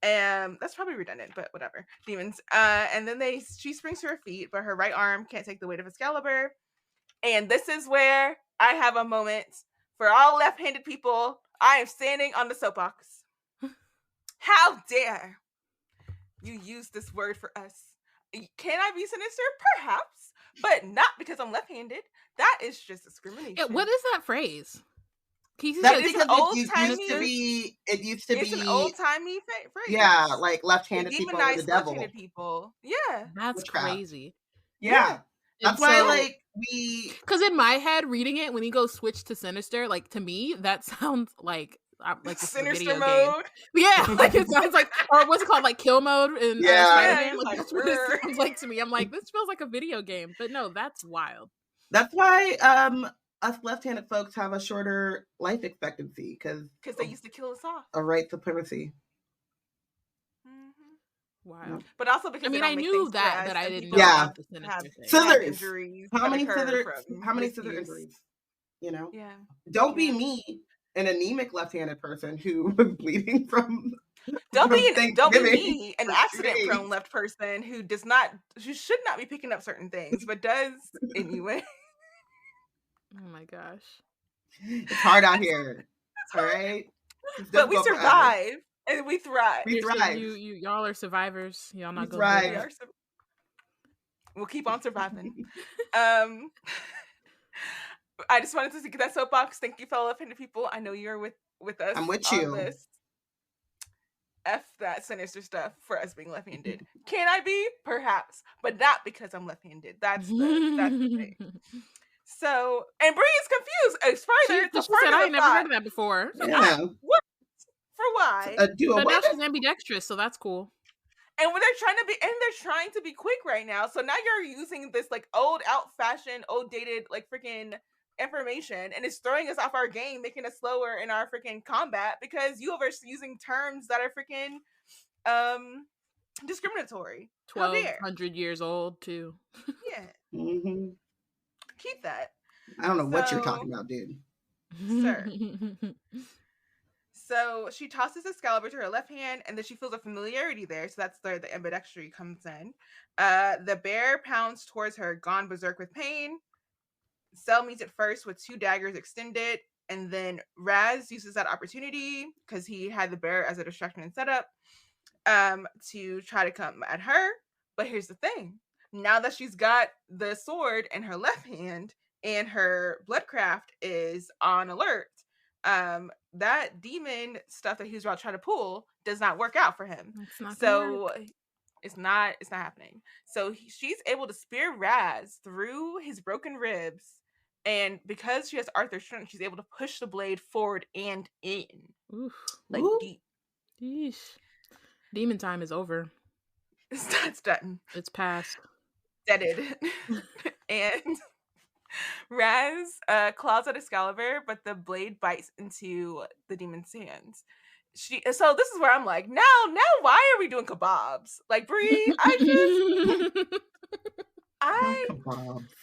And that's probably redundant, but whatever. Demons. And then she springs to her feet, but her right arm can't take the weight of Excalibur. And this is where I have a moment for all left-handed people. I am standing on the soapbox. How dare you use this word for us? Can I be sinister? Perhaps, but not because I'm left-handed. That is just discrimination. What is that phrase? That's because it used to be. It's an old-timey phrase. Yeah, like left-handed people are the devil. Left-handed people. Yeah, that's crazy. Yeah. That's why, like, because in my head, reading it when he goes switch to sinister, like to me, that sounds like sinister mode. Game. Yeah, like it sounds like, or what's it called, like kill mode? And Spider-Man. Like that's what it sounds like to me. I'm like, this feels like a video game, but no, that's wild. That's why us left-handed folks have a shorter life expectancy because they used to kill us off. A white supremacy. Wow. But also because I knew that, but I didn't know about the sinister thing. Scissors. How many scissors? You know? Yeah. Don't be me, an anemic left-handed person who was bleeding from. Don't be me, an accident-prone left person who should not be picking up certain things, but does anyway. Oh my gosh. It's hard out here. All right? But we survive. And we thrive. We thrive. Y'all are survivors. Y'all not going to thrive. We'll keep on surviving. I just wanted to get that soapbox. Thank you, fellow left-handed people. I know you're with us. I'm with you. This. F that sinister stuff for us being left-handed. Can I be? Perhaps, but not because I'm left-handed. That's the thing. So, and Bree is confused. It's further. She said, I ain't never heard of that before. Yeah. What? For why? But now she's ambidextrous, so that's cool. And when they're trying to be quick right now, so now you're using this like old, out-fashioned, old-dated, like freaking information, and it's throwing us off our game, making us slower in our freaking combat because you are using terms that are freaking discriminatory. 1,200 years old too. Yeah. Mm-hmm. Keep that. I don't know what you're talking about, dude. Sir. So she tosses Excalibur to her left hand, and then she feels a familiarity there. So that's where the ambidextry comes in. The bear pounds towards her, gone berserk with pain. Cell meets it first with 2 daggers extended, and then Raz uses that opportunity because he had the bear as a distraction and setup to try to come at her. But here's the thing: now that she's got the sword in her left hand and her bloodcraft is on alert, that demon stuff that he was about to try to pull does not work out for him. It's not happening. So she's able to spear Raz through his broken ribs, and because she has Arthur's strength, she's able to push the blade forward and in. Oof. Like deep. Yeesh. Demon time is over. It's done. It's past. Deaded. And Raz claws at Excalibur, but the blade bites into the demon's hands. So this is where I'm like, now why are we doing kebabs? Like, Bree,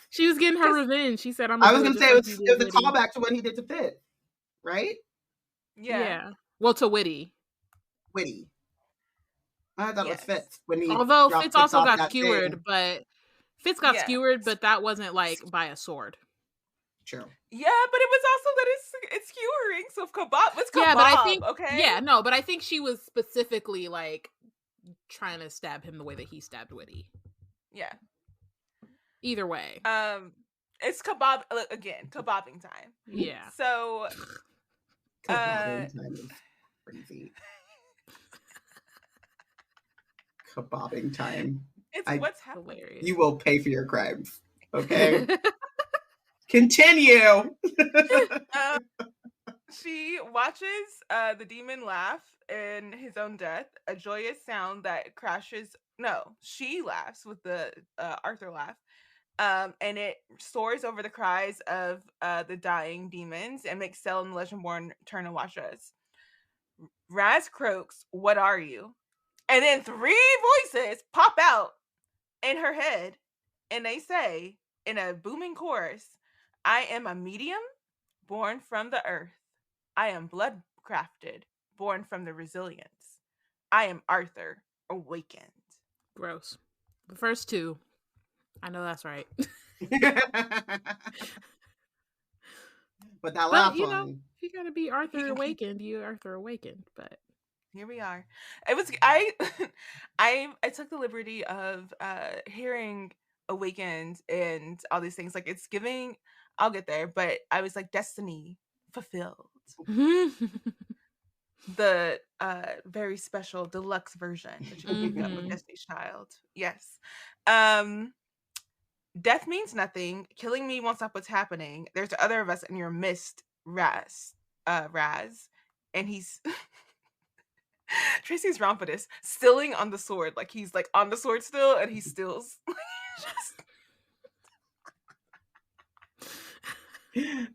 she was getting her revenge. She said, I was going to say it was a callback to what he did to Fitz, right? Yeah. Well, to Witty. I thought it was Fitz. Although Fitz also got skewered, but Fitz got skewered, but that wasn't like by a sword. True. Yeah, but it was also that it's skewering. So kebab, it's kebab. Yeah, but I think okay. Yeah, no, but I think she was specifically like trying to stab him the way that he stabbed Witty. Yeah. Either way. It's kebab again. Kebabbing time. Yeah. So. Kebabbing time is crazy. Kebabbing time. What's happening. You will pay for your crimes. Okay. Continue. She watches the demon laugh in his own death, a joyous sound that crashes. No, she laughs with the Arthur laugh, And it soars over the cries of the dying demons and makes Sel and the Legendborn turn and watch us. Raz croaks, "What are you?" And then 3 voices pop out in her head, and they say in a booming chorus, "I am a medium born from the earth. I am blood crafted, born from the resilience. I am Arthur, awakened." Gross. The first 2, I know that's right. But that But last you know, one, if you gotta be Arthur awakened, you Arthur awakened. But Here we are. It was I took the liberty of hearing awakened and all these things. Like, it's giving, I'll get there, but I was like, destiny fulfilled. The very special deluxe version that you can pick up with Mhm. Destiny's Child. Yes. Death means nothing. Killing me won't stop what's happening. There's the other of us in your midst, Raz. And he's Tracy's Rompidus, stilling on the sword. Like, he's like on the sword still, and he stills. He's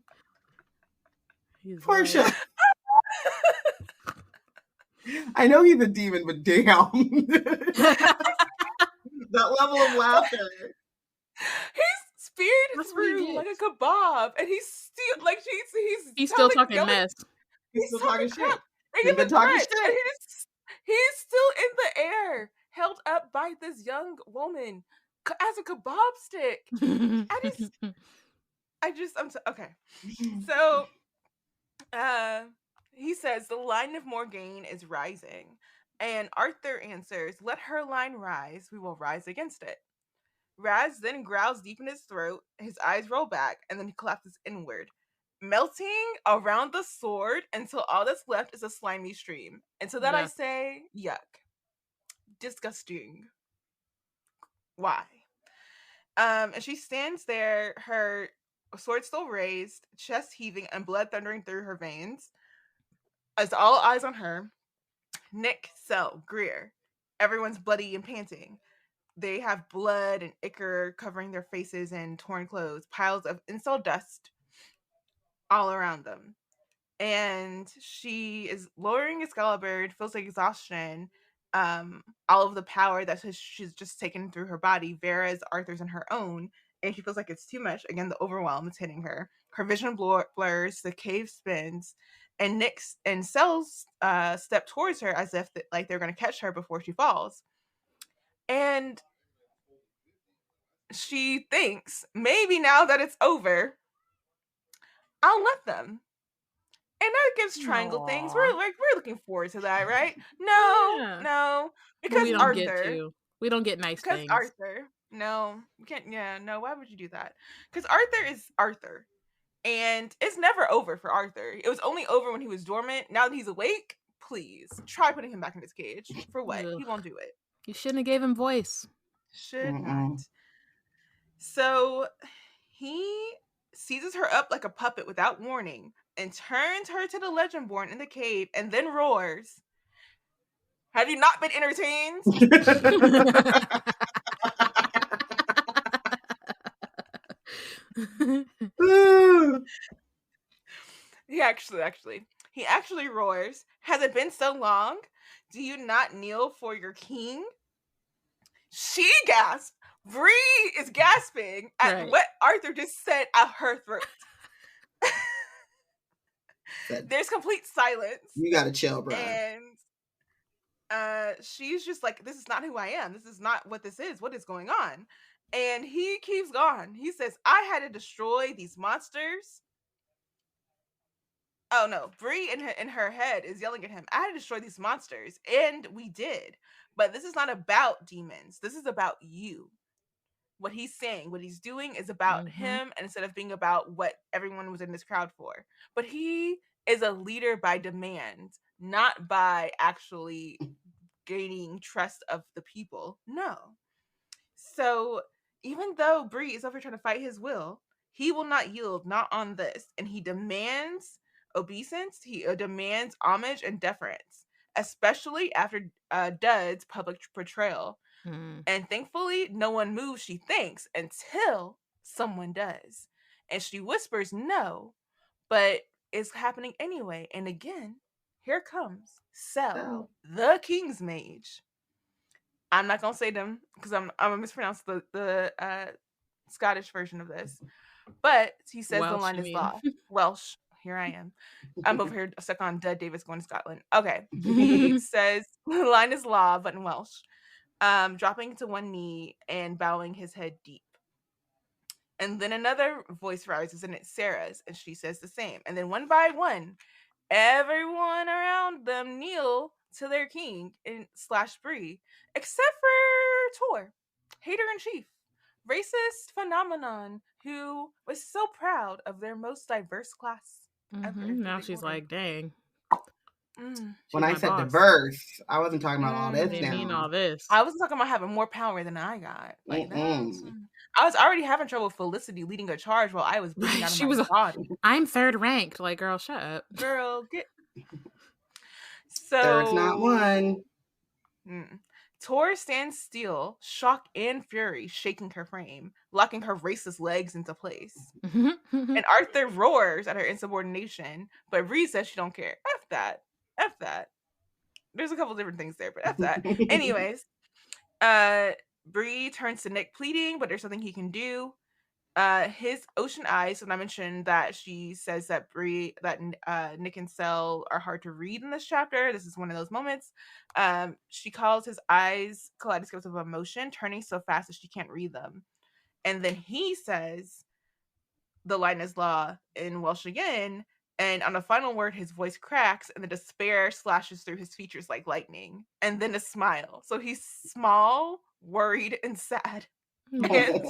Porshèa. like, I know he's a demon, but damn. That level of laughter. He's speared That's what he through like a gets. kebab, and he's still like He's still talking yelling, mess. He's still talking shit. crap. They He's give been him talking threats, and shit. he's still in the air, held up by this young woman as a kebab stick. Okay. So, he says the line of Morgaine is rising, and Arthur answers, "Let her line rise, we will rise against it." Raz then growls deep in his throat, his eyes roll back, and then he collapses inward, melting around the sword until all that's left is a slimy stream. And to that I Yeah. say, yuck. Disgusting. Why? And she stands there, her sword still raised, chest heaving, and blood thundering through her veins. As all eyes on her, Nick, Sel, Greer, everyone's bloody and panting. They have blood and ichor covering their faces and torn clothes, piles of incel dust all around them. And she is lowering Excalibur, feels like exhaustion, all of the power that she's just taken through her body, Vera's, Arthur's, and her own, and she feels like it's too much. Again, the overwhelm is hitting her. Her vision blurs, the cave spins, and Nick's and Sel's step towards her as if like they're going to catch her before she falls. And she thinks, maybe now that it's over, I'll let them. And that gives triangle things. We're looking forward to that, right? Yeah. No, But because we don't get Arthur. to. We don't get nice Because things. Arthur. No, we can't. Yeah, no. Why would you do that? Because Arthur is Arthur, and it's never over for Arthur. It was only over when he was dormant. Now that he's awake, please try putting him back in his cage. For what? Ugh. He won't do it. You shouldn't have gave him voice. Should not. So he seizes her up like a puppet without warning and turns her to the Legendborn in the cave and then roars, "Have you not been entertained?" He actually roars, "Has it been so long? Do you not kneel for your king?" She gasps. Bree is gasping at what Arthur just said at her throat. There's complete silence. You gotta chill, bro. And she's just like, "This is not who I am. This is not what this is. What is going on?" And he keeps going. He says, "I had to destroy these monsters." Oh no, Bree in her head is yelling at him, "I had to destroy these monsters," and we did. But this is not about demons. This is about you. What he's saying, what he's doing is about him, and instead of being about what everyone was in this crowd for. But he is a leader by demand, not by actually gaining trust of the people. No. So even though Bree is over trying to fight his will, he will not yield, not on this. And he demands obeisance, he demands homage and deference, especially after Dud's public portrayal. And thankfully, no one moves, she thinks, until someone does. And she whispers no, but it's happening anyway. And again, here comes Sel, the King's Mage. I'm not going to say them because I'm going to mispronounce the Scottish version of this. But he says Welsh, the line you is mean. law. Welsh. Here I am. I'm over here stuck on Dead Davis going to Scotland. Okay. He says the line is law, but in Welsh. Dropping to one knee and bowing his head deep. And then another voice rises, and it's Sarah's, and she says the same. And then one by one, everyone around them kneel to their king and / Bree, except for Tor, hater in chief, racist phenomenon who was so proud of their most diverse class ever. Now she's like, dang. When I said diverse, I wasn't talking about all this. Didn't mean all this. I wasn't talking about having more power than I got. Like that. I was already having trouble with Felicity leading a charge while I was bleeding out of my body. I'm third ranked. Like, girl, shut up. Girl, get. So third's not one. Tor stands still, shock and fury shaking her frame, locking her racist legs into place. And Arthur roars at her insubordination, but Bree says she don't care. F that. F that. There's a couple different things there, but F that. Anyways, Bree turns to Nick pleading, but there's nothing he can do. His ocean eyes, when I mentioned that she says that Nick and Sel are hard to read in this chapter, this is one of those moments. She calls his eyes kaleidoscopes of emotion, turning so fast that she can't read them. And then he says the line is law in Welsh again, and on the final word his voice cracks and the despair slashes through his features like lightning, and then a smile. So he's small, worried, and sad. And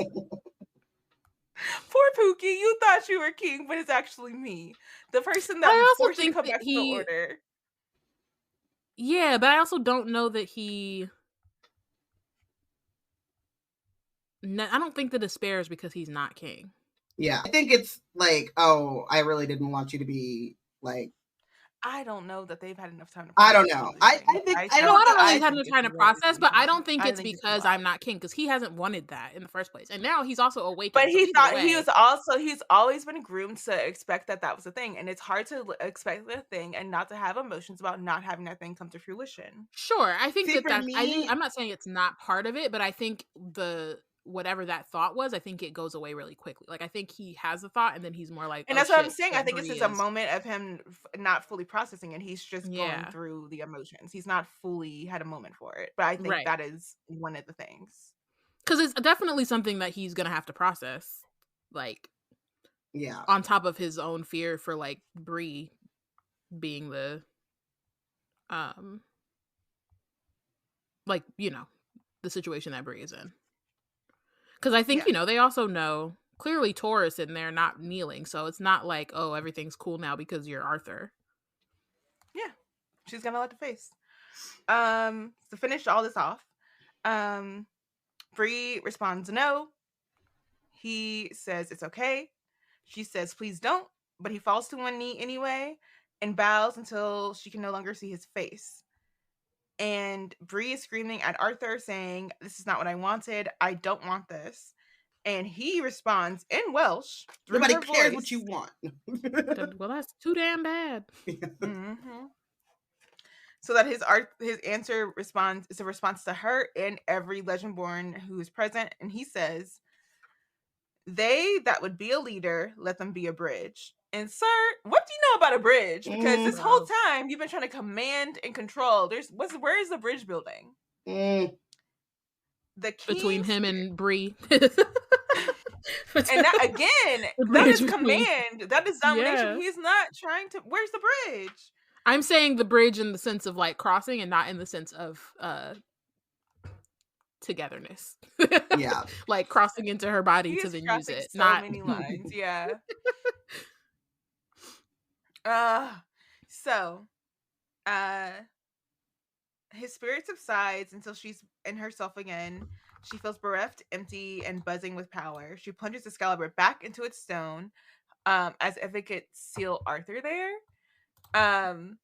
poor Pookie, you thought you were king, but it's actually me, the person that forced you to come back to the order. Yeah, but I also don't know that he. I don't think the despair is because he's not king. Yeah, I think it's like, oh, I really didn't want you to be like. I don't know that they've had enough time to process. I don't know. I think I don't know they've had enough time to process, but I don't think it's because I'm not king, because he hasn't wanted that in the first place, and now he's also awakened. But he thought he's always been groomed to expect that was a thing, and it's hard to expect a thing and not to have emotions about not having that thing come to fruition. Sure, I think I'm not saying it's not part of it, but I think whatever that thought was, I think it goes away really quickly. Like, I think he has a thought and then he's more like, and that's what I'm saying. I think it's just a moment of him not fully processing, and he's just going through the emotions. He's not fully had a moment for it, but I think that is one of the things, because it's definitely something that he's gonna have to process, like, on top of his own fear for like Bree being the like, you know, the situation that Bree is in. Because I think, you know, they also know, clearly Tor is sitting there not kneeling, so it's not like, oh, everything's cool now because you're Arthur. Yeah. She's gonna let the face. To finish all this off, Bree responds no. He says it's okay. She says please don't, but he falls to one knee anyway and bows until she can no longer see his face. And Bree is screaming at Arthur, saying, "This is not what I wanted. I don't want this." And he responds in Welsh. Nobody cares what you want. Well, that's too damn bad. So that his answer is a response to her and every Legendborn who is present. And he says, "They that would be a leader, let them be a bridge." And sir, what do you know about a bridge? Because this whole time you've been trying to command and control. Where is the bridge building? The between him and Bree. And that again, that is command. That is domination. Yeah. He's not trying to. Where's the bridge? I'm saying the bridge in the sense of like crossing, and not in the sense of togetherness. Yeah, like crossing into her body to then use it. Not many lines. Yeah. His spirit subsides until she's in herself again. She feels bereft, empty, and buzzing with power. She plunges Excalibur back into its stone, as if it could seal Arthur there. And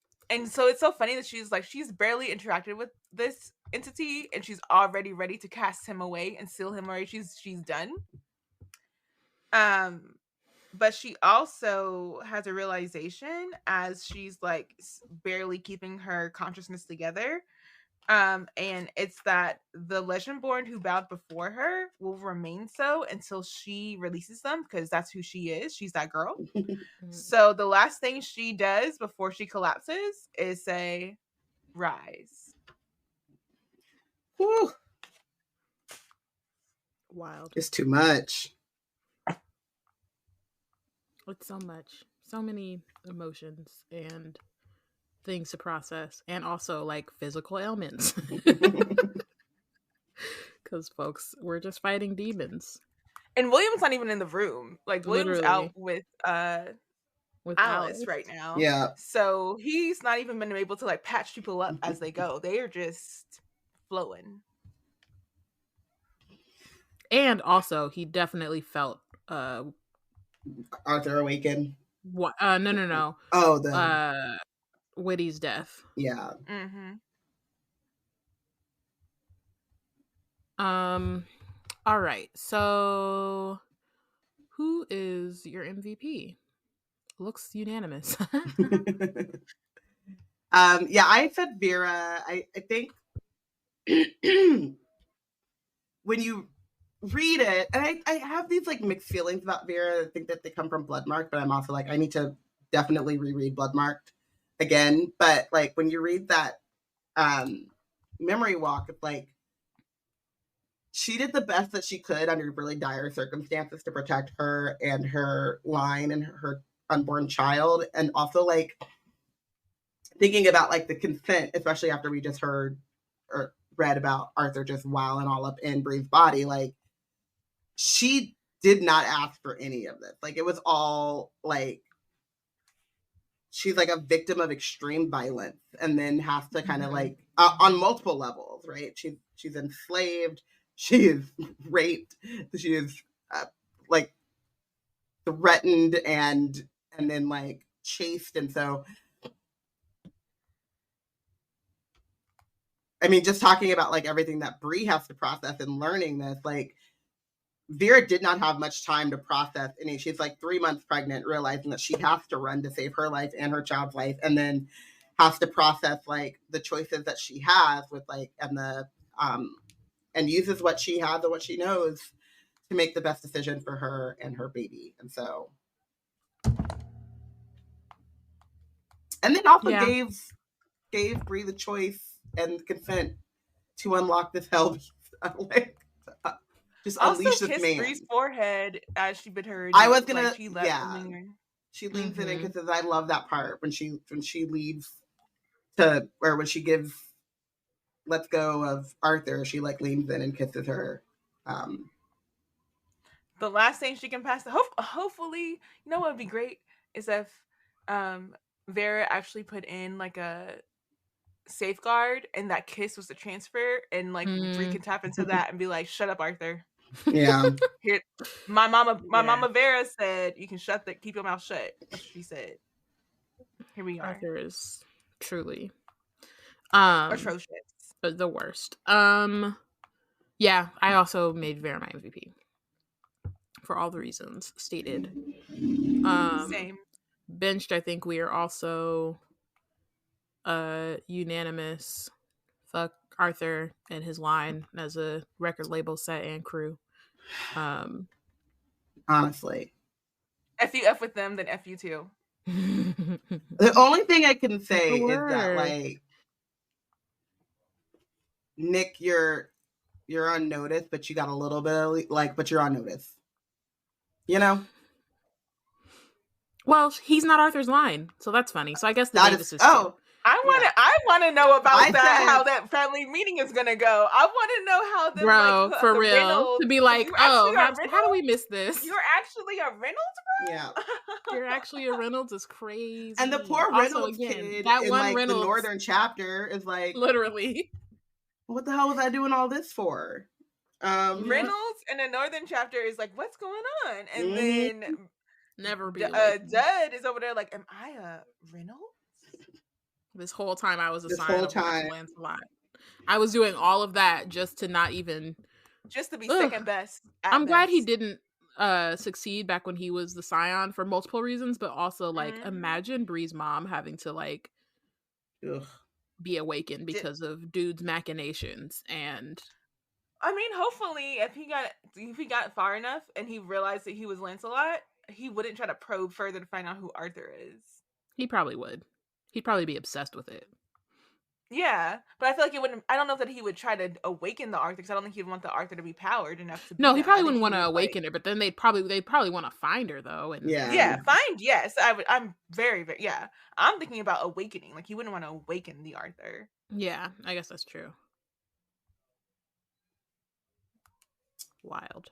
so it's so funny that she's barely interacted with this entity, and she's already ready to cast him away and seal him away. She's done. But she also has a realization as she's like barely keeping her consciousness together. And it's that the Legendborn who bowed before her will remain so until she releases them, because that's who she is. She's that girl. So the last thing she does before she collapses is say, "Rise." Whew. Wild. It's too much. It's so much. So many emotions and things to process, and also like physical ailments. Because folks, we're just fighting demons. And William's not even in the room. Like, William's Literally. out with Alice Alice. right now. Yeah. So he's not even been able to like patch people up as they go. They are just flowing. And also, he definitely felt Arthur awaken. what? No. Oh, the Whitty's death. yeah. All right. So, who is your MVP? Looks unanimous. Yeah, I said Vera. I think when you read it, and I have these like mixed feelings about Vera. I think that they come from Bloodmarked, but I'm also like, I need to definitely reread Bloodmarked again. But like when you read that memory walk, it's like she did the best that she could under really dire circumstances to protect her and her line and her unborn child. And also like thinking about like the consent, especially after we just heard or read about Arthur just wilding all up in Bree's body, like she did not ask for any of this. Like it was all like she's like a victim of extreme violence and then has to kind of like on multiple levels, right? She's enslaved, she is raped, she is like threatened and then like chased. And so I mean, just talking about like everything that Bree has to process and learning this, like Vera did not have much time to process any. She's like 3 months pregnant, realizing that she has to run to save her life and her child's life, and then has to process like the choices that she has with like and uses what she has and what she knows to make the best decision for her and her baby. And so, and then also gave Bree the choice and consent to unlock this hell. Like, just also unleash this kissed man. Bree's forehead as she bid her. I was gonna, like, she she leans in and kisses. I love that part when she leaves to, or when she lets go of Arthur, she like leans in and kisses her. The last thing she can pass. Hopefully, you know what would be great is if Vera actually put in like a safeguard, and that kiss was the transfer, and like Bree can tap into that and be like, "Shut up, Arthur." Yeah. Here, my mama Vera said you can keep your mouth shut. That's what she said. Here we are. Arthur is truly atrocious, the worst. Yeah, I also made Vera my MVP for all the reasons stated. Same. Benched, I think we are also unanimous. Fuck Arthur and his line as a record label set and crew. Honestly, F you F with them, then F you too. The only thing I can say is that like Nick, you're on notice, but you got a little bit of like, but you're on notice. You know? Well, he's not Arthur's line, so that's funny. So I guess the Davis is too. I want to know about that. How that family meeting is gonna go. I want to know how the like, for the real Reynolds, to be like, oh, how do we miss this? You're actually a Reynolds, bro. Yeah, you're actually a Reynolds is crazy. And the poor Reynolds kid that in one like Reynolds, the Northern chapter is like literally, what the hell was I doing all this for? Reynolds in the Northern chapter is like, what's going on? And then never be Dud is over there like, am I a Reynolds? This whole time I was assigned to Lancelot. I was doing all of that just to not even... Just to be second best. I'm glad he didn't succeed back when he was the Scion for multiple reasons, but also, like, imagine Bree's mom having to, like, be awakened because of dude's machinations. And I mean, hopefully, if he got far enough and he realized that he was Lancelot, he wouldn't try to probe further to find out who Arthur is. He probably would. He'd probably be obsessed with it. Yeah, but I feel like it wouldn't. I don't know that he would try to awaken the Arthur, because I don't think he'd want the Arthur to be powered enough to. No, he probably wouldn't want to awaken her, but then they'd probably want to find her though. And find. Yes, I would. I'm very, very. Yeah, I'm thinking about awakening. Like, he wouldn't want to awaken the Arthur. Yeah, I guess that's true. Wild.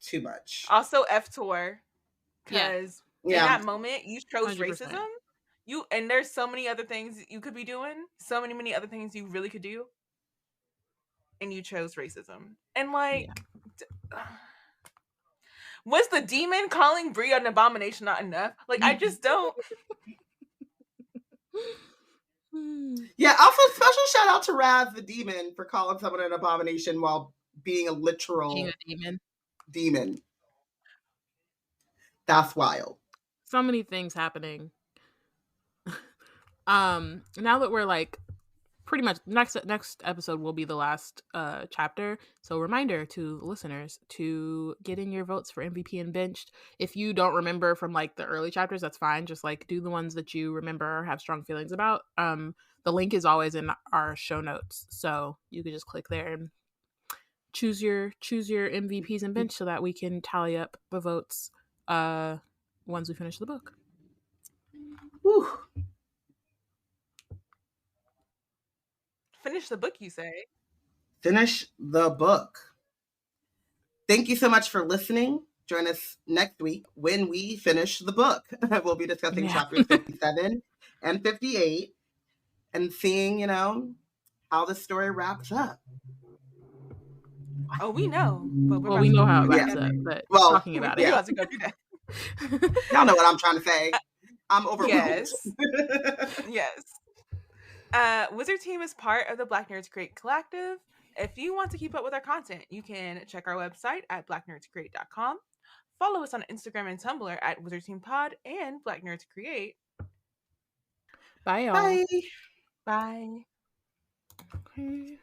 Too much. Also, F-Tor, because in that moment you chose 100%. racism. And there's so many other things you could be doing, so many other things you really could do, and you chose racism. And like, was the demon calling Bree an abomination not enough? Like, I just don't. Yeah. Also, special shout out to Raz the demon for calling someone an abomination while being a literal demon. That's wild. So many things happening. Now that we're like pretty much next episode will be the last chapter. So reminder to listeners to get in your votes for MVP and Benched. If you don't remember from like the early chapters, that's fine. Just like do the ones that you remember or have strong feelings about. The link is always in our show notes, so you can just click there and choose your MVPs and Bench so that we can tally up the votes once we finish the book. Whew. Finish the book, you say? Finish the book. Thank you so much for listening. Join us next week when we finish the book. We'll be discussing chapters 57 and 58 and seeing, how the story wraps up. Oh, we know. But we know how it wraps up, but talking about it. To go do that. Y'all know what I'm trying to say. I'm overruled. Yes. Wizard Team is part of the Black Nerds Create Collective. If you want to keep up with our content, you can check our website at blacknerdscreate.com. Follow us on Instagram and Tumblr at Wizard Team Pod and Black Nerds Create. Bye, y'all. Bye. Bye. Okay.